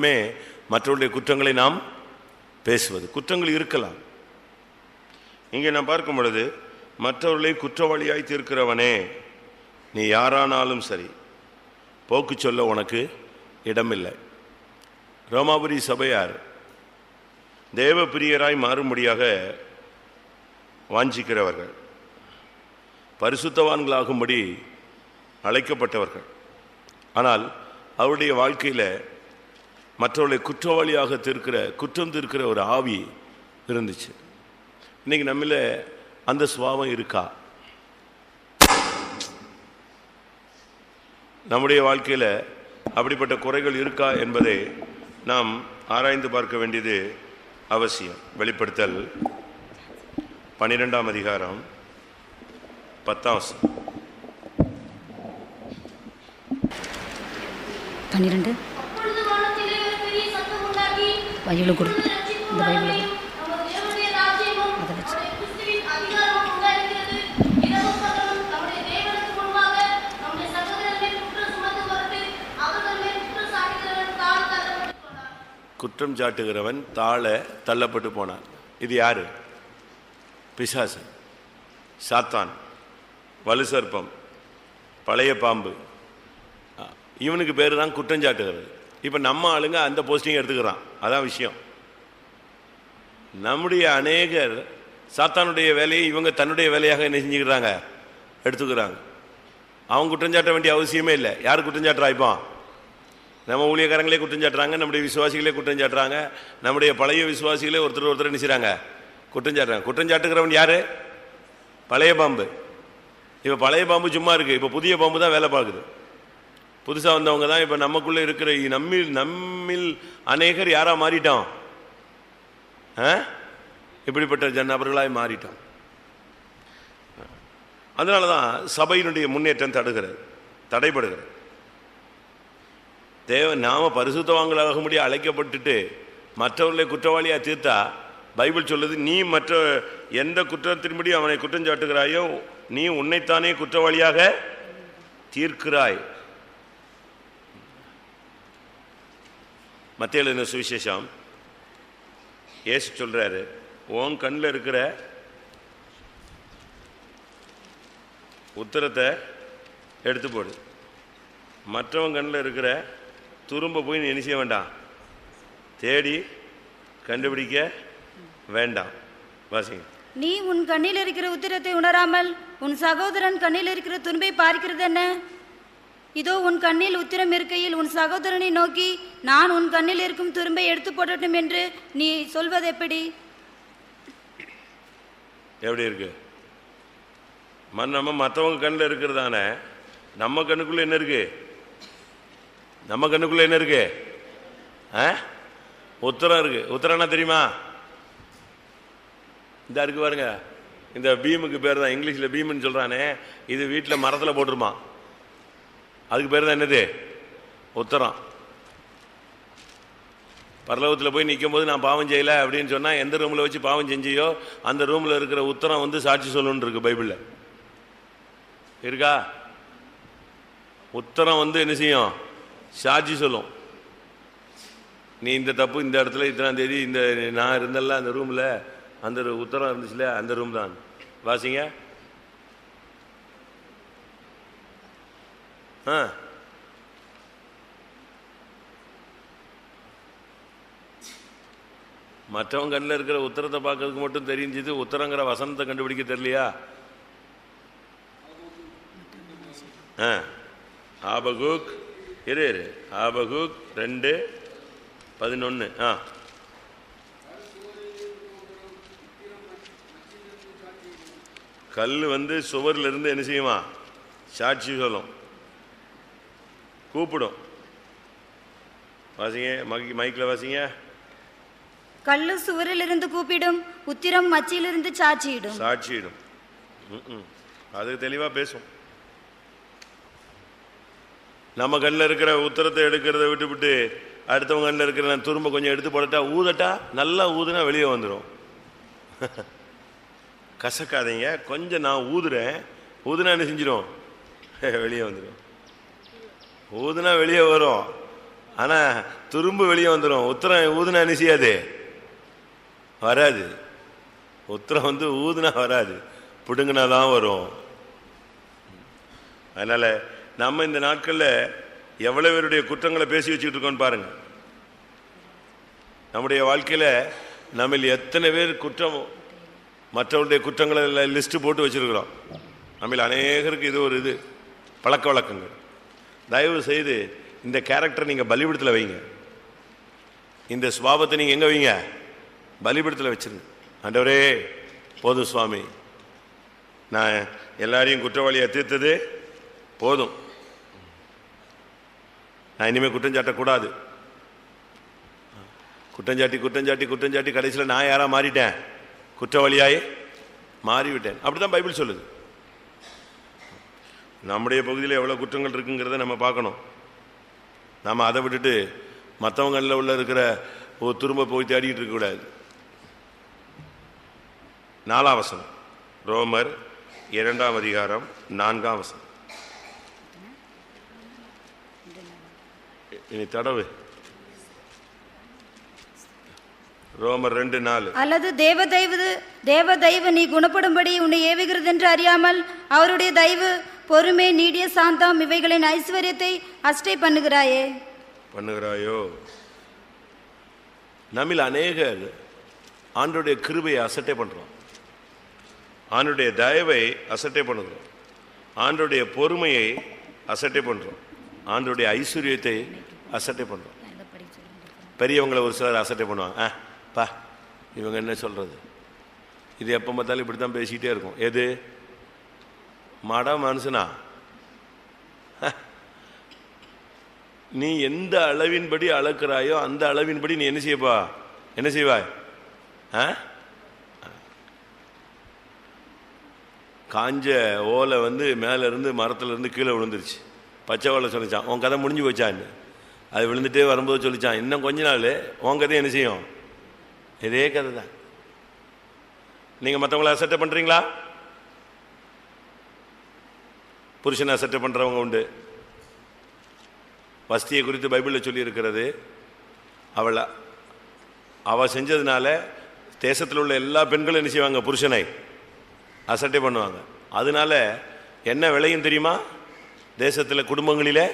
மற்றவருடைய குற்றங்களை நாம் பேசுவது. குற்றங்கள் இருக்கலாம். இங்கே நாம் பார்க்கும் பொழுது, மற்றவர்களை குற்றவாளியாய் தீர்க்கிறவனே, நீ யாரானாலும் சரி, போக்கு சொல்ல உனக்கு இடமில்லை. ரோமாபுரி சபையார் தேவ பிரியராய் மாறும்படியாக வாஞ்சிக்கிறவர்கள், பரிசுத்தவான்களாகும்படி அழைக்கப்பட்டவர்கள். ஆனால் அவருடைய வாழ்க்கையில் மற்றவர்களை குற்றவாளியாக குற்றம் தீர்க்கிற ஒரு ஆவி இருந்துச்சு. இன்னைக்கு நம்மள அந்த சுபாவம் இருக்கா? நம்முடைய வாழ்க்கையில் அப்படிப்பட்ட குறைகள் இருக்கா என்பதை நாம் ஆராய்ந்து பார்க்க வேண்டியது அவசியம். வெளிப்படுத்தல் 12ஆம் அதிகாரம் 10ஆம் வசனம். 12 பைபிள் கொடு. இந்த பைபிள் குற்றம் சாட்டுகிறவன் தாழ தள்ளப்பட்டு போனான். இது யாரு? பிசாசு, சாத்தான், வலுசர்ப்பம், பழைய பாம்பு. இவனுக்கு பேர் தான் குற்றம் சாட்டுகிறது. இப்போ நம்ம ஆளுங்க அந்த போஸ்டிங் எடுத்துக்கிறான். அதான் விஷயம். நம்முடைய அநேகர் சாத்தானுடைய வேலையை இவங்க தன்னுடைய வேலையாக என்ன செஞ்சுக்கிறாங்க? எடுத்துக்கிறாங்க. அவங்க குற்றம் சாட்ட வேண்டிய அவசியமே இல்லை. யார் குற்றம் சாட்டுறா? இப்போ நம்ம ஊழியக்காரங்களே குற்றம் சாட்டுறாங்க, நம்முடைய விசுவாசிகளே குற்றம் சாட்டுறாங்க, நம்முடைய பழைய விசுவாசிகளே ஒருத்தர் என்ன செய்றாங்க? குற்றம் சாட்டுறாங்க. குற்றம் சாட்டுகிறவன் யாரு? பழைய பாம்பு. இப்போ பழைய பாம்பு சும்மா இருக்கு, இப்போ புதிய பாம்பு தான் வேலை பார்க்குது. புதுசாக வந்தவங்க தான் இப்போ நமக்குள்ளே இருக்கிற நம்மில் அநேகர் யாரா மாறிட்டோம்? இப்படிப்பட்ட நபர்களாய் மாறிட்டோம். அதனால தான் சபையினுடைய முன்னேற்றம் தடைபடுகிறது. நாம பரிசுத்தவான்களாக முடிய அழைக்கப்பட்டுட்டு மற்றவர்களை குற்றவாளியாக தீர்த்தா, பைபிள் சொல்லுது, நீ மற்ற எந்த குற்றத்தின்படி அவனை குற்றம் சாட்டுகிறாயோ நீ உன்னைத்தானே குற்றவாளியாக தீர்க்கிறாய். மத்தேயு எழுதின சுவிசேஷம் இயேசு சொல்றாரு, உன் கண்ணில் இருக்கிற உத்தரத்தை எடுத்து போடு, மற்றவன் கண்ணில் இருக்கிற துரும்ப போய் நீ என்ன செய்ய வேண்டாம், தேடி கண்டுபிடிக்க வேண்டாம். வாசிங்க. நீ உன் கண்ணில் இருக்கிற உத்திரத்தை உணராமல் உன் சகோதரன் கண்ணில் இருக்கிற துன்பை பார்க்கிறது என்ன? இதோ உன் கண்ணில் உத்திரம் இருக்கையில் உன் சகோதரனை நோக்கி, நான் உன் கண்ணில் இருக்கும் துரும்பை எடுத்து போடட்டும் என்று நீ சொல்வது எப்படி? எப்படி இருக்கு? நம்ம மற்றவங்க கண்ணில் இருக்கிறதான நம்ம கண்ணுக்குள்ள என்ன இருக்கு? நம்ம கண்ணுக்குள்ள என்ன இருக்கு? உத்தரம் இருக்கு. உத்தரம்னா தெரியுமா? இந்த இருக்கு பாருங்க, இந்த பீமுக்கு பேர் தான் இங்கிலீஷில் பீம்னு சொல்றானே, இது வீட்டில் மரத்தில் போட்டுருமா, அதுக்கு பேர் தான் என்னது? உத்தரம். பரலோகத்தில் போய் நிற்கும் போது நான் பாவம் செய்யலை அப்படின்னு சொன்னால், எந்த ரூமில் வச்சு பாவம் செஞ்சியோ அந்த ரூமில் இருக்கிற உத்தரம் வந்து சாட்சி சொல்லணும்னு இருக்கு பைபிளில். இருக்கா? உத்தரம் வந்து என்ன செய்யும்? சாட்சி சொல்லும். நீ இந்த தப்பு இந்த இடத்துல இத்தனாம் தேதி இந்த நான் இருந்தல்ல அந்த ரூமில், அந்த உத்தரம் இருந்துச்சுல, அந்த ரூம் தான். வாசிங்க. மற்றவங்க கண்ணில் இருக்கிற உத்தரத்தை பார்க்கறதுக்கு மட்டும் தெரிஞ்சது, உத்தரங்கிற வசனத்தை கண்டுபிடிக்க தெரியலையா? ஆபகுக் ஆபகுக் 2:11. கல் வந்து சுவரில் இருந்து என்ன செய்யுமா? சாட்சி சொல்லும், கூப்பிடும். வாசிங்க, மைக்கில் வாசிங்க. கல்லு சுவரில் இருந்து கூப்பிடும், உத்திரம் மச்சியிலிருந்து சாட்சியிடும். அது தெளிவா பேசும். நம்ம கண்ணில் இருக்கிற உத்தரத்தை எடுக்கிறத விட்டு அடுத்தவங்க கண்ணில் இருக்கிற துரும்ப கொஞ்சம் எடுத்து போடட்டா, ஊதட்டா, நல்லா ஊதுனா வெளியே வந்துடும். கசக்காதீங்க, கொஞ்சம் நான் ஊதுறேன், ஊதுனா என்ன செஞ்சிடும்? வெளியே வந்துடும். ஊதுனா வெளியே வரும். ஆனா துரும்பு வெளியே வந்துடும். உத்தரம் ஊதுனா என்ன செய்யாது? வராது. உத்தரம் வந்து ஊதுனா வராது, பிடுங்கினாதான் வரும். அதனால நம்ம இந்த நாட்கள்ல எவ்வளவு பேருடைய குற்றங்களை பேசி வச்சுக்கிட்டு இருக்கோம்னு பாருங்க. நம்முடைய வாழ்க்கையில நம்ம எத்தனை பேர் குற்றம், மற்றவருடைய குற்றங்களை லிஸ்ட் போட்டு வச்சிருக்கிறோம். நம்ம அநேகருக்கு இது ஒரு இது பழக்க வழக்கங்கள். தயவு செய்து இந்த கேரக்டர் நீங்க பலிபீடத்தில் வைங்க. இந்த சுபாவத்தை நீங்க எங்க வைங்க? பலிபீடத்தில் வச்சிருங்க. ஆண்டவரே போதும் சுவாமி, நான் எல்லாரையும் குற்றவாளியை தீர்த்தது போதும், நான் இனிமேல் குற்றம் சாட்டக்கூடாது. குற்றஞ்சாட்டி குற்றஞ்சாட்டி குற்றஞ்சாட்டி கடைசியில் நான் யாரா மாறிட்டேன்? குற்றவாளியாய் மாறிவிட்டேன். அப்படிதான் பைபிள் சொல்லுது. நம்முடைய பகுதியில் எவ்வளோ குற்றங்கள் இருக்குங்கிறத நம்ம பார்க்கணும். நாம் அதை விட்டுட்டு மற்றவங்களில் உள்ள இருக்கிற ஒரு துரும்ப போய் தேடிக்கிட்டு இருக்கக்கூடாது. 4ஆம் வசனம், ரோமர் 2ஆம் அதிகாரம் 4ஆம் வசனம். இனி தடவு. ரோமர் 2:4. அல்லது தேவ தயவு நீ குணப்படும்படி உன்னை ஏவுகிறது என்று அறியாமல் அவருடைய தயவு, பொறுமை, நீடிய சாந்தம் இவைகளின் ஐஸ்வர்யத்தை அஷ்டை பண்ணுகிறாயோ. நம்மில் அநேகர் ஆண்டோடைய கிருபையை அசட்டை பண்றோம், ஆண்டோடைய தயவை அசட்டை பண்ணுகிறோம், ஆண்டோடைய பொறுமையை அசட்டை பண்றோம், ஆண்டோடைய ஐஸ்வர்யத்தை அசட்டை பண்றோம். பெரியவங்களை ஒரு சிலர் அசட்டை பண்ணுவாங்க. பா இவங்க என்ன சொல்றது, இது எப்போ பார்த்தாலும் இப்படி தான் பேசிக்கிட்டே இருக்கும். எது மாடா மனுஷனா? நீ எந்த அளவின்படி அளக்கிறாயோ அந்த அளவின்படி நீ என்ன செய்வாய்? காஞ்ச ஓலை வந்து மேல இருந்து மரத்துல இருந்து கீழே விழுந்துருச்சு. பச்சை ஓலை சொல்லிச்சான், உன் கதை முடிஞ்சு போச்சான்னு. அது விழுந்துட்டே வரும்போது சொல்லிச்சான், இன்னும் கொஞ்ச நாள் உன் கதை என்ன செய்யும்? இதே கதை தான். நீங்க மற்றவங்களை அசட்டை பண்றீங்களா? புருஷனை அசட்டை பண்றவங்க உண்டு. வஸ்தியை குறித்து பைபிளில் சொல்லி இருக்கிறது. அவ செஞ்சதுனால தேசத்தில் உள்ள எல்லா பெண்களும் என்ன செய்வாங்க? புருஷனை அசட்டை பண்ணுவாங்க. அதனால என்ன விளையும் தெரியுமா? தேசத்தில் குடும்பங்களில்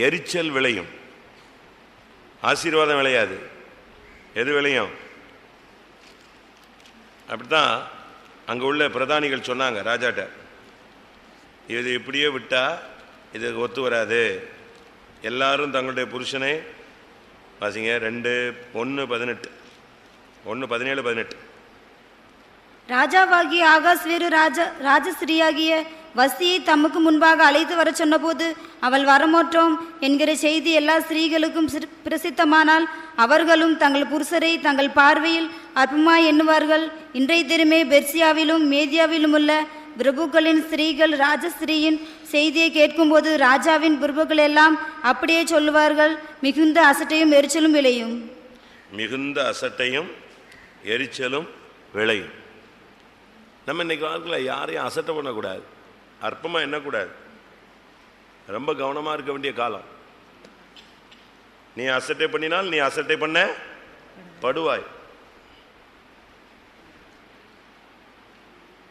எரிச்சல் விளையும், ஆசீர்வாதம் விளையாது. எது விளையும்? அப்படித்தான் அங்கே உள்ள பிரதானிகள் சொன்னாங்க ராஜாட்ட, இது இப்படியே விட்டா இது ஒத்து வராது. எல்லாரும் தங்களுடைய புருஷனை வாசிங்க 1:17 ராஜாவாகிய ஆகாஸ் வேறு ராஜஸ்ரீயாகிய வஸ்தியை தமக்கு முன்பாக அழைத்து வர சொன்னபோது அவள் வரமாட்டோம் என்கிற செய்தி எல்லா ஸ்திரீகளுக்கும் பிரசித்தமானால் அவர்களும் தங்கள் புருஷரை தங்கள் பார்வையில் அற்பமாய் எண்ணுவார்கள். இன்றைய தினமே பெர்சியாவிலும் மேதியாவிலும் உள்ள பிரபுக்களின் ஸ்திரீகள் ராஜஸ்திரீயின் செய்தியை கேட்கும்போது ராஜாவின் பிரபுக்கள் எல்லாம் அப்படியே சொல்லுவார்கள். மிகுந்த அசட்டையும் எரிச்சலும் விளையும். மிகுந்த அசட்டையும் எரிச்சலும் விளையும். நம்ம இன்னைக்கு வாழ்க்கையில் யாரையும் அசட்டை பண்ணக்கூடாது, அற்பமாக எண்ணக்கூடாது. ரொம்ப கவனமாக இருக்க வேண்டிய காலம். நீ அசட்டை பண்ணினால் நீ அசட்டை பண்ண படுவாய்.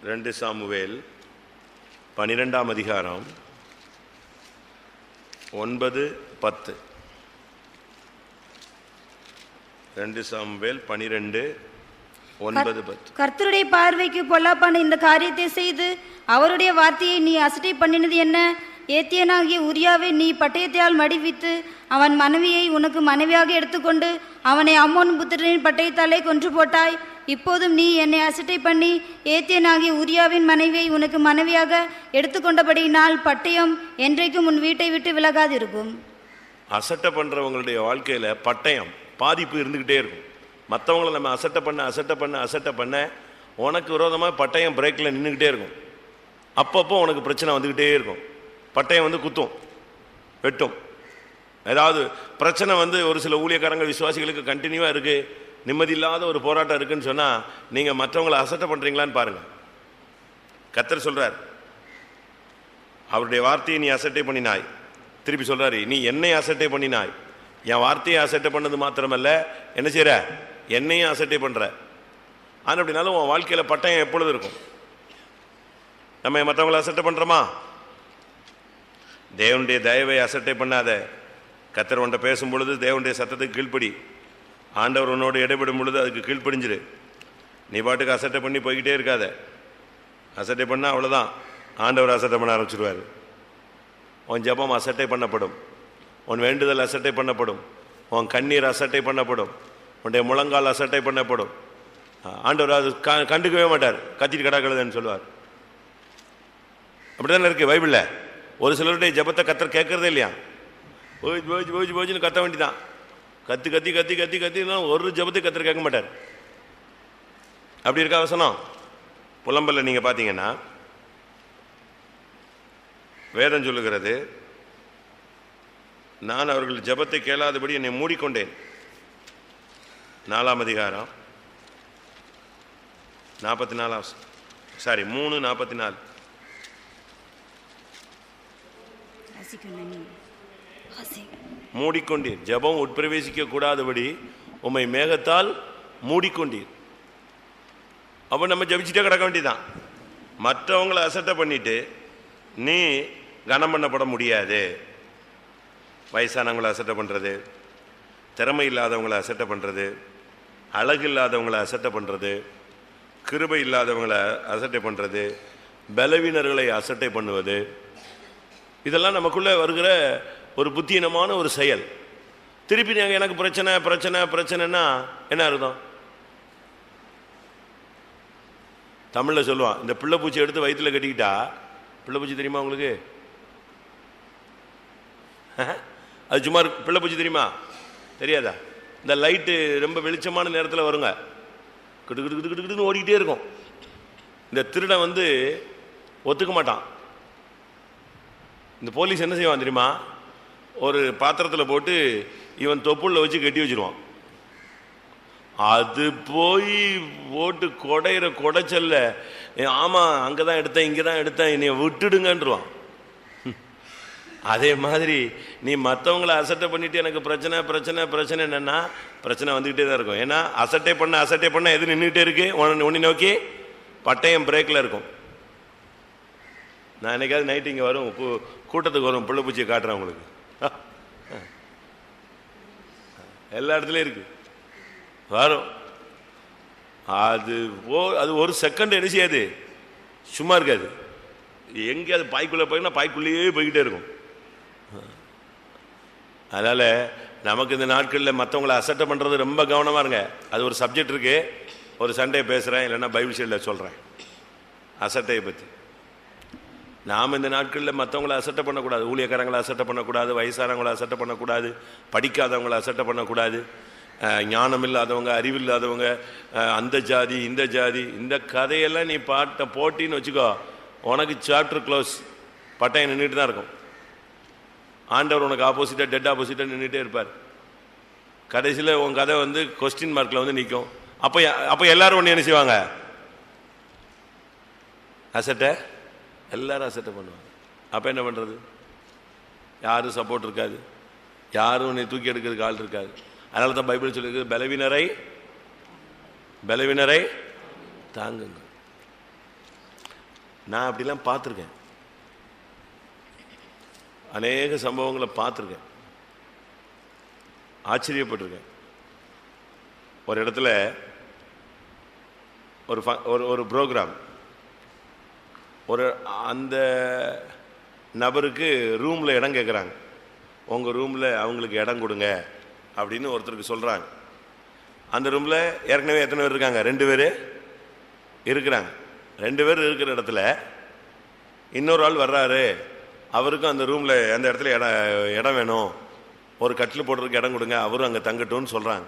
2 சாமுவேல் 12ஆம் அதிகாரம் 9-10. 2 சாமுவேல் 12:9-10. கர்த்தருடைய பார்வைக்கு பொல்லாப்பான இந்த காரியத்தை செய்து அவருடைய வார்த்தையை நீ அசட்டை பண்ணினது என்ன? ஏத்தியனாகிய உரியாவை நீ பட்டயத்தால் மடிவித்து அவன் மனைவியை உனக்கு மனைவியாக எடுத்துக்கொண்டு அவனை அம்மோன் புத்திரனின் பட்டயத்தாலே கொன்று போட்டாய். இப்போதும் நீ என்னை அசட்டை பண்ணி ஏத்தியனாகிய உரியாவின் மனைவியை உனக்கு மனைவியாக எடுத்துக்கொண்டபடியினால் பட்டயம் என்றைக்கும் உன் வீட்டை விட்டு விலகாதிருக்கும். அசட்டை பண்றவங்களுடைய வாழ்க்கையில பட்டயம் பாதிப்பு இருந்துகிட்டே இருக்கும். மற்றவங்களை நம்ம அசட்டை பண்ண உனக்கு விரோதமாக பட்டயம் பிரேக்கில் நின்றுக்கிட்டே இருக்கும். அப்பப்போ உனக்கு பிரச்சனை வந்துக்கிட்டே இருக்கும். பட்டயம் வந்து குத்தும், வெட்டும். ஏதாவது பிரச்சனை வந்து ஒரு சில ஊழியக்காரங்க விசுவாசிகளுக்கு கண்டினியூவாக இருக்குது, நிம்மதி இல்லாத ஒரு போராட்டம் இருக்குன்னு சொன்னால் நீங்கள் மற்றவங்களை அசட்டை பண்ணுறீங்களான்னு பாருங்கள். கர்த்தர் சொல்கிறார், அவருடைய வார்த்தையை நீ அசட்டை பண்ணினாய். திருப்பி சொல்கிறாரு, நீ என்னை அசட்டை பண்ணினாய். என் வார்த்தையை அசட்டை பண்ணது மாத்திரமல்ல, என்ன செய்கிற, என்னையும் அசட்டை பண்ணுற. ஆனால் அப்படின்னாலும் உன் வாழ்க்கையில் பட்டயம் எப்பொழுது இருக்கும்? நம்ம மற்றவங்களை அசட்டை பண்ணுறோமா? தேவனுடைய தயவை அசட்டை பண்ணாத. கர்த்தர் உன்ட்ட பேசும் பொழுது தேவனுடைய சத்தத்துக்கு கீழ்ப்படி. ஆண்டவர் உன்னோடு இடைபெடும் பொழுது அதுக்கு கீழ்ப்படிஞ்சிரு. நீ பாட்டுக்கு அசட்டை பண்ணி போய்கிட்டே இருக்காத. அசட்டை பண்ணால் அவ்வளோதான், ஆண்டவர் அசட்டை பண்ண ஆரம்பிச்சிடுவார். உன் ஜெபம் அசட்டை பண்ணப்படும், உன் வேண்டுதல் அசட்டை பண்ணப்படும், உன் கண்ணீர் அசட்டை பண்ணப்படும், உன்னுடைய முழங்கால் அசட்டை பண்ணப்படும். ஆண்டவர் அது கண்டுக்கவே மாட்டார். கத்திட்டு கிடக்குதுன்னு சொல்லுவார். அப்படி தானே இருக்கு பைபிளில். ஒரு சிலருடைய ஜெபத்தை கத்தர் கேட்கறதே இல்லையா. போய் போய் போய் போய்னு கத்த வேண்டிதான். கத்தி கத்தி கத்தி கத்தி கத்தினா ஒரு ஜெபத்தை கத்தர் கேட்க மாட்டார். அப்படி இருக்கா வசனம்? புலம்பல்ல நீங்கள் பார்த்தீங்கன்னா வேதம் சொல்லுகிறது, நான் அவர்கள் ஜெபத்தை கேளாதபடி என்னை மூடிக்கொண்டேன். 4ஆம் அதிகாரம் 44 சாரி 3:44. மூடிக்கொண்டீர், ஜெபம் உட்பிரவேசிக்க கூடாதபடி உம்மை மேகத்தால் மூடிக்கொண்டீர். அப்போ நம்ம ஜெபிச்சுட்டே கிடக்க வேண்டியதான். மற்றவங்களை அசட்டை பண்ணிட்டு நீ கனம் பண்ணப்பட முடியாது. வயசானவங்களை அசட்டை பண்ணுறது, திறமை இல்லாதவங்களை அசட்டை பண்ணுறது, அழகு இல்லாதவங்களை அசட்டை பண்ணுறது, கிருபை இல்லாதவங்களை அசட்டை பண்ணுறது, பலவீனர்களை அசட்டை பண்ணுவது, இதெல்லாம் நமக்குள்ளே வருகிற ஒரு புத்தீனமான ஒரு செயல். திருப்பி நாங்கள் எனக்கு பிரச்சனை பிரச்சனை பிரச்சனைன்னா என்ன அர்த்தம்? தமிழில் சொல்லுவான், இந்த பிள்ளை பூச்சி எடுத்து வயிற்றுல கட்டிக்கிட்டா, பிள்ளை பூச்சி தெரியுமா உங்களுக்கு? அது சும்மா பிள்ளை பூச்சி தெரியுமா? தெரியாதா? இந்த லைட்டு ரொம்ப வெளிச்சமான நேரத்தில் வருங்க, கிட்டு கிட்டு கிட்டு கிட்டுன்னு ஓடிக்கிட்டே இருக்கும். இந்த திருடன் வந்து ஒத்துக்க மாட்டான். இந்த போலீஸ் என்ன செய்வான் தெரியுமா? ஒரு பாத்திரத்தில் போட்டு இவன் தொப்புள்ள வச்சு கட்டி வச்சிருவான். அது போய் போட்டு கொடையிற கொடைச்சல்ல, ஆமாம் அங்கே தான் எடுத்தேன் இங்கே தான் எடுத்தேன் என்னை விட்டுடுங்கன்றான். அதே மாதிரி நீ மற்றவங்களை அசட்டை பண்ணிட்டு எனக்கு பிரச்சனை பிரச்சனை பிரச்சனை என்னன்னா பிரச்சனை வந்துக்கிட்டே தான் இருக்கும். ஏன்னா அசட்டை பண்ண எது நின்றுக்கிட்டே இருக்கு? ஒன்று நோக்கி பட்டயம் பிரேக்கில் இருக்கும். நான் என்னைக்காவது நைட்டு இங்கே வரும், கூட்டத்துக்கு வரும், பிள்ளை பூச்சியை காட்டுறேன் உங்களுக்கு. எல்லா இடத்துலையும் இருக்கு, வரும். அது ஒரு செகண்ட் என்ன செய்யாது, சும்மா இருக்காது. எங்கேயாவது பாய்க்குள்ளே போய்னா பாய்க்குள்ளேயே போய்கிட்டே இருக்கும். அதனால் நமக்கு இந்த நாட்களில் மற்றவங்களை அசட்டை பண்ணுறது ரொம்ப கவனமாக இருங்க. அது ஒரு சப்ஜெக்ட் இருக்குது, ஒரு சண்டே பேசுகிறேன், இல்லைன்னா பைபிள் ஸ்டடியில் சொல்கிறேன் அசட்டையை பற்றி. நாம் இந்த நாட்களில் மற்றவங்களை அசட்டை பண்ணக்கூடாது, ஊழியக்காரங்களை அசட்டை பண்ணக்கூடாது, வயசானவங்களை அசட்டை பண்ணக்கூடாது, படிக்காதவங்களை அசட்டை பண்ணக்கூடாது, ஞானம் இல்லாதவங்க, அறிவில்லாதவங்க, அந்த ஜாதி இந்த ஜாதி, இந்த கதையெல்லாம் நீ போட்டின்னு வச்சுக்கோ, உனக்கு சாப்டர் க்ளோஸ். பட்டயம் நின்றுட்டு தான் இருக்கும். ஆண்டவர் உனக்கு ஆப்போசிட்டாக டெட் ஆப்போசிட்டாக நின்றுட்டே இருப்பார். கடைசியில் உன் கதை வந்து கொஸ்டின் மார்க்கில் வந்து நிற்கும். அப்போ எல்லாரும் ஒன்று என்ன செய்வாங்க? அசட்டை எல்லாரும் அசட்டை பண்ணுவாங்க. அப்போ என்ன பண்ணுறது? யாரும் சப்போர்ட் இருக்காது, யாரும் உன்னை தூக்கி எடுக்கிறதுக்கு ஆள் இருக்காது. அதனால தான் பைபிள் சொல்லியிருக்கு, பலவீனரை தாங்குங்க. நான் அப்படிலாம் பார்த்துருக்கேன், அநேக சம்பவங்களை பார்த்துருக்கேன், ஆச்சரியப்பட்டிருக்கேன். ஒரு இடத்துல ஒரு ப்ரோக்ராம், அந்த நபருக்கு ரூமில் இடம் கேட்குறாங்க. உங்கள் ரூமில் அவங்களுக்கு இடம் கொடுங்க அப்படின்னு ஒருத்தருக்கு சொல்கிறாங்க. அந்த ரூமில் ஏற்கனவே எத்தனை பேர் இருக்காங்க? 2 பேர் இருக்கிறாங்க. 2 பேர் இருக்கிற இடத்துல இன்னொரு ஆள் வர்றாரு, அவருக்கும் அந்த ரூமில் அந்த இடத்துல இடம் வேணும், ஒரு கட்டில் போடுறதுக்கு இடம் கொடுங்க, அவரும் அங்கே தங்கட்டும்னு சொல்கிறாங்க.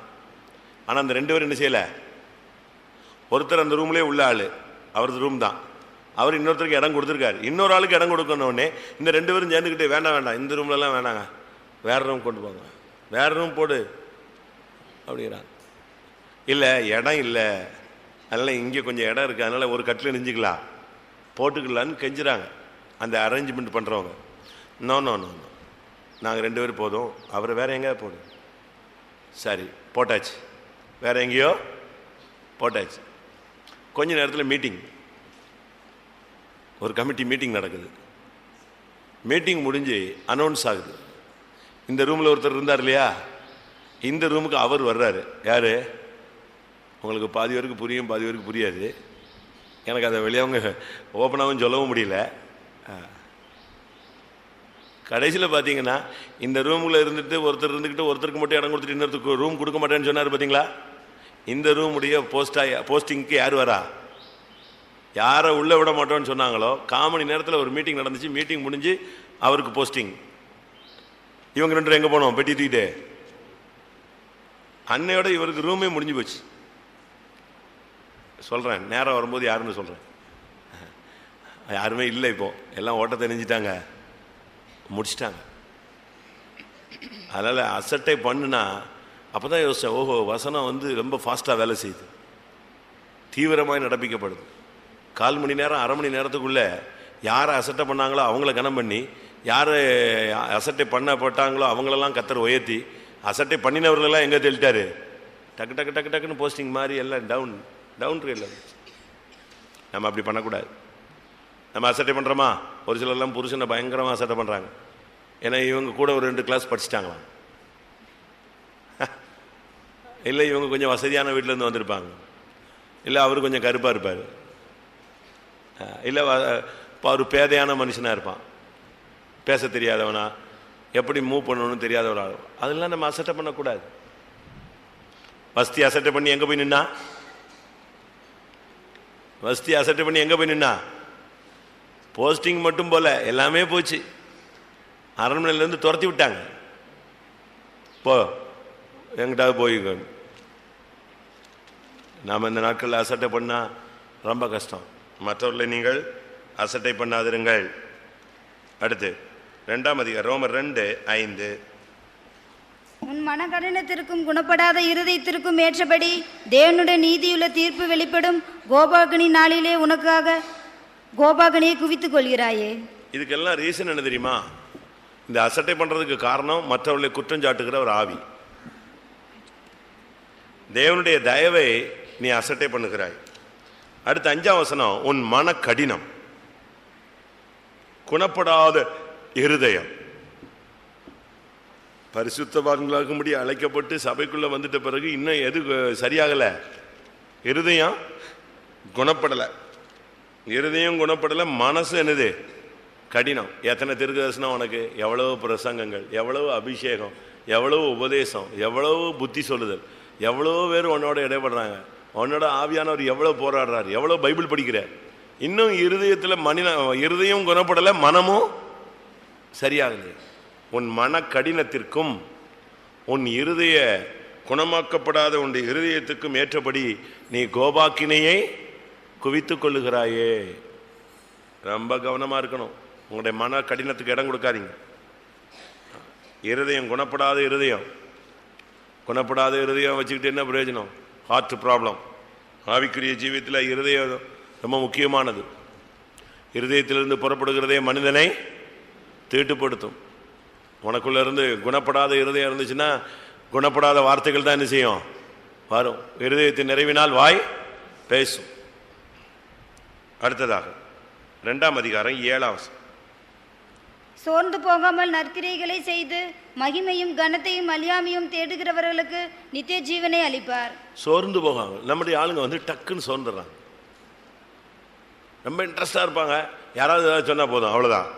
ஆனால் அந்த 2 பேர் என்ன செய்யலை? ஒருத்தர் அந்த ரூம்லேயே உள்ள ஆள், அவரது ரூம் தான், அவர் இன்னொருத்தருக்கு இடம் கொடுத்துருக்காரு. இன்னொரு ஆளுக்கு இடம் கொடுக்கணுன்னே இந்த 2 பேரும் சேர்ந்துக்கிட்டு வேண்டாம் இந்த ரூம்லலாம் வேணாங்க, வேறு ரூம் கொண்டு போங்க, வேறு ரூம் போடு அப்படிங்கிறாங்க. இல்லை இடம் இல்லை, அதனால் இங்கே கொஞ்சம் இடம் இருக்குது, அதனால் ஒரு கட்டில் நெஞ்சிக்கலாம் போட்டுக்கலான்னு கெஞ்சுறாங்க அந்த அரேஞ்ச்மெண்ட் பண்ணுறவங்க. நோ நோ நோ நோ, நாங்கள் 2 பேர் போதும், அவரை வேறு எங்கேயா போடும். சரி போட்டாச்சு, வேற எங்கேயோ போட்டாச்சு. கொஞ்ச நேரத்தில் மீட்டிங், ஒரு கமிட்டி மீட்டிங் நடக்குது. மீட்டிங் முடிஞ்சு அனௌன்ஸ் ஆகுது. இந்த ரூமில் ஒருத்தர் இருந்தார் இல்லையா, இந்த ரூமுக்கு அவர் வர்றாரு. யார்? உங்களுக்கு பாதி பேருக்கு புரியும், பாதி பேருக்கு புரியாது. எனக்கு அதை வெளியவங்க ஓப்பனாகவும் சொல்லவும் முடியல. கடைசியில் பார்த்தீங்கன்னா இந்த ரூமில் இருந்துட்டு ஒருத்தர் இருந்துக்கிட்டு ஒருத்தருக்கு மட்டும் இடம் கொடுத்துட்டு இன்னொருத்தருக்கு ரூம் கொடுக்க மாட்டேன்னு சொன்னார் பார்த்தீங்களா? இந்த ரூமுடைய போஸ்டிங்க்கு யார் வரா? யாரை உள்ளே விட மாட்டோன்னு சொன்னாங்களோ, 1/4 மணி நேரத்தில் ஒரு மீட்டிங் நடந்துச்சு. மீட்டிங் முடிஞ்சு அவருக்கு போஸ்டிங். இவங்க 2 பேரும் எங்கே போனோம்? பெட்டி தூக்கிட்டு. அன்னையோட இவருக்கு ரூமே முடிஞ்சு போச்சு. சொல்கிறேன், நேரம் வரும்போது யாருன்னு சொல்கிறேன். யாருமே இல்லை, இப்போ எல்லாம் ஓட்டத்தை நெஞ்சிட்டாங்க, முடிச்சிட்டாங்க. அதனால் அசட்டை பண்ணுனா அப்போ தான் யோசித்தேன், ஓஹோ வசனம் ரொம்ப ஃபாஸ்ட்டாக வேலை செய்யுது, தீவிரமாக நடப்பிக்கப்படுது. 1/4 மணி நேரம் 1/2 மணி நேரத்துக்குள்ளே யாரை அசட்டை பண்ணாங்களோ அவங்கள கனம் பண்ணி, யார் அசட்டை பண்ணப்பட்டாங்களோ அவங்களெல்லாம் கத்தர் உயர்த்தி, அசட்டை பண்ணினவர்களெல்லாம் எங்கே தெளிட்டாரு? டக்கு டக்கு டக்கு டக்குன்னு போஸ்டிங் மாதிரி எல்லாம் டவுன் ரேட்டில். நம்ம அப்படி பண்ணக்கூடாது. நம்ம அசட்டை பண்ணுறோமா? ஒரு சிலர்லாம் புருஷனை பயங்கரமாக அசட்டை பண்ணுறாங்க. ஏன்னா இவங்க கூட ஒரு 2 கிளாஸ் படிச்சுட்டாங்களாம். இல்லை இவங்க கொஞ்சம் வசதியான வீட்டிலேருந்து வந்திருப்பாங்க, இல்லை அவர் கொஞ்சம் கருப்பாக இருப்பார், இல்லை இப்போ அவர் பேதையான மனுஷனாக இருப்பான், பேச தெரியாதவனா, எப்படி மூவ் பண்ணணும்னு தெரியாதவனா. அதெல்லாம் நம்ம அசட்டை பண்ணக்கூடாது. வசதி அசட்டை பண்ணி எங்கே போய் நின்னா? வசதி அசட்டை பண்ணி எங்கே போய் நின்னா? போஸ்டிங் மட்டும் போல எல்லாமே போச்சு. அரண்மனையிலேருந்து துரத்தி விட்டாங்க. போ எங்கிட்டாவது போய்ங்க. நாம் இந்த நாட்களில் அசட்டை பண்ணால் ரொம்ப கஷ்டம். மற்றவர்களை நீங்கள் அசட்டை பண்ணாதிருங்கள். அடுத்து 2ஆம் அதிகாரம் ரோமர் 2:5. உன் மனக்கடினத்திற்கும் குணப்படாத இருதயத்திற்கும் ஏற்றபடி தேவனுடைய நீதியுள்ள தீர்ப்பு வெளிப்படும் கோபாகனி நாளிலே உனக்காக கோபாகனியை குவித்துக் கொள்கிறாயே. இதுக்கெல்லாம் ரீசன் என்ன தெரியுமா? இந்த அசட்டை பண்ணுறதுக்கு காரணம் மற்றவர்களை குற்றம் சாட்டுகிற ஒரு ஆவி. தேவனுடைய தயவை நீ அசட்டை பண்ணுகிறாய். அடுத்த 5ஆம் வசனம், உன் மன கடினம், குணப்படாத இருதயம். பரிசுத்தவான்களாகும்படி அழைக்கப்பட்டு சபைக்குள்ள வந்துட்ட பிறகு இன்னும் எது சரியாகல? இருதயம் குணப்படலை. இருதயம் குணப்படலை, மனசு என்னது? கடினம். எத்தனை தீர்க்கதரிசனம் உனக்கு, எவ்வளவு பிரசங்கங்கள், எவ்வளவு அபிஷேகம், எவ்வளவு உபதேசம், எவ்வளவு புத்தி சொல்லுதல், எவ்வளோ பேர் உன்னோட இடைபடுறாங்க, உன்னோட ஆவியானவர் எவ்வளோ போராடுறார், எவ்வளோ பைபிள் படிக்கிற. இன்னும் இருதயத்தில் இருதயம் குணப்படலை, மனமும் சரியாகலை. உன் மன கடினத்திற்கும் உன் இருதய குணமாக்கப்படாத உன் இருதயத்துக்கும் ஏற்றபடி நீ கோபாக்கினையை குவித்து கொள்ளுகிறாயே. ரொம்ப கவனமாக இருக்கணும். உங்களுடைய மன கடினத்துக்கு இடம் கொடுக்காதீங்க. இருதயம் குணப்படாத இருதயம், குணப்படாத இருதயம் வச்சுக்கிட்டு என்ன பிரயோஜனம்? Heart problem. ஆவிக்குரிய ஜீவியத்தில் இருதயம் ரொம்ப முக்கியமானது. இருதயத்திலிருந்து புறப்படுகிறதே மனிதனை தீட்டுப்படுத்தும். உனக்குள்ள இருந்து குணப்படாத இருதயம் இருந்துச்சுன்னா குணப்படாத வார்த்தைகள் தான் என்ன செய்யும்? வரும். இருதயத்தின் நிறைவினால் வாய் பேசும். அடுத்ததாக 2ஆம் அதிகாரம் 7ஆம் வசனம். சோர்ந்து போகாமல் நற்கிரைகளை செய்து மகிமையும் கனத்தையும் அழியாமையும் தேடுகிறவர்களுக்கு நித்திய ஜீவனை அளிப்பார். சோர்ந்து போகாமல். நம்முடைய ஆளுங்க டக்குன்னு சோர்ந்துடுறாங்க. ரொம்ப இன்ட்ரெஸ்டாக இருப்பாங்க. யாராவது ஏதாவது சொன்னால் போதும், அவ்வளோதான்.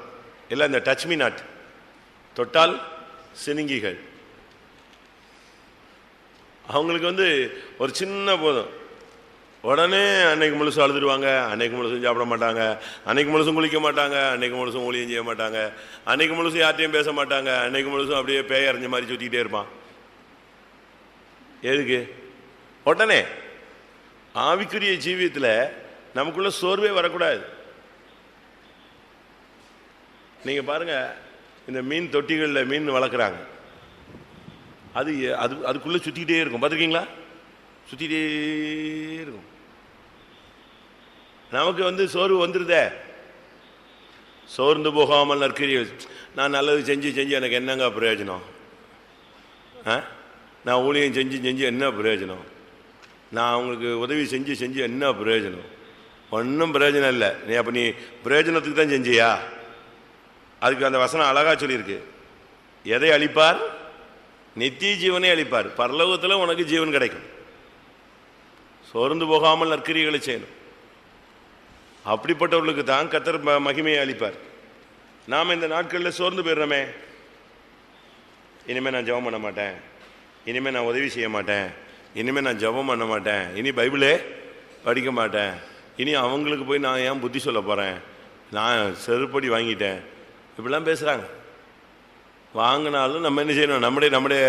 இல்லை இந்த டச் மீ நாட், தொட்டால் சினுங்கிகள். அவங்களுக்கு ஒரு சின்ன போதும், உடனே அன்னைக்கு முழுசும் அழுதுருவாங்க, அன்னைக்கு முழுசும் சாப்பிட மாட்டாங்க, அன்னைக்கு முழுசும் குளிக்க மாட்டாங்க, அன்னைக்கு முழுசும் ஊழியம் செய்ய மாட்டாங்க, அன்னைக்கு முழுசும் யார்ட்டையும் பேச மாட்டாங்க, அன்னைக்கு முழுசும் அப்படியே பேய் அறிஞ்ச மாதிரி சுற்றிக்கிட்டே இருப்பான். எதுக்கு? உடனே ஆவிக்குரிய ஜீவியத்தில் நமக்குள்ள சோர்வே வரக்கூடாது. நீங்கள் பாருங்க, இந்த மீன் தொட்டிகளில் மீன் வளர்க்குறாங்க. அதுக்குள்ளே சுற்றிக்கிட்டே இருக்கும். பார்த்துருக்கீங்களா? சுற்றிக்கிட்டே இருக்கும். நமக்கு சோர்வு வந்துடுதே. சோர்ந்து போகாமல் நற்கிரியை, நான் நல்லது செஞ்சு செஞ்சு எனக்கு என்னங்க பிரயோஜனம்? நான் ஊழியம் செஞ்சு செஞ்சு என்ன பிரயோஜனம், நான் அவங்களுக்கு உதவி செஞ்சு செஞ்சு என்ன பிரயோஜனம், ஒன்றும் பிரயோஜனம் இல்லை. நீ அப்போ நீ பிரயோஜனத்துக்கு தான் செஞ்சியா? அதுக்கு அந்த வசனம் அழகாக சொல்லியிருக்கு. எதை அளிப்பார்? நித்திய ஜீவனை அளிப்பார். பரலோகத்தில் உனக்கு ஜீவன் கிடைக்கும். சோர்ந்து போகாமல் நற்கிரியைகளை செய்யணும். அப்படிப்பட்டவர்களுக்கு தான் கர்த்தர் மகிமையை அளிப்பார். நாம் இந்த நாட்களில் சோர்ந்து போயிடுறோமே, இனிமேல் நான் ஜெபம் பண்ண மாட்டேன், இனிமேல் நான் உதவி செய்ய மாட்டேன், இனிமேல் நான் ஜெபம் பண்ண மாட்டேன், இனி பைபிளே படிக்க மாட்டேன், இனி அவங்களுக்கு போய் நான் ஏன் புத்தி சொல்ல போகிறேன், நான் செருப்படி வாங்கிட்டேன், இப்படிலாம் பேசுகிறாங்க. வாங்கினாலும் நம்ம என்ன செய்யணும்? நம்முடைய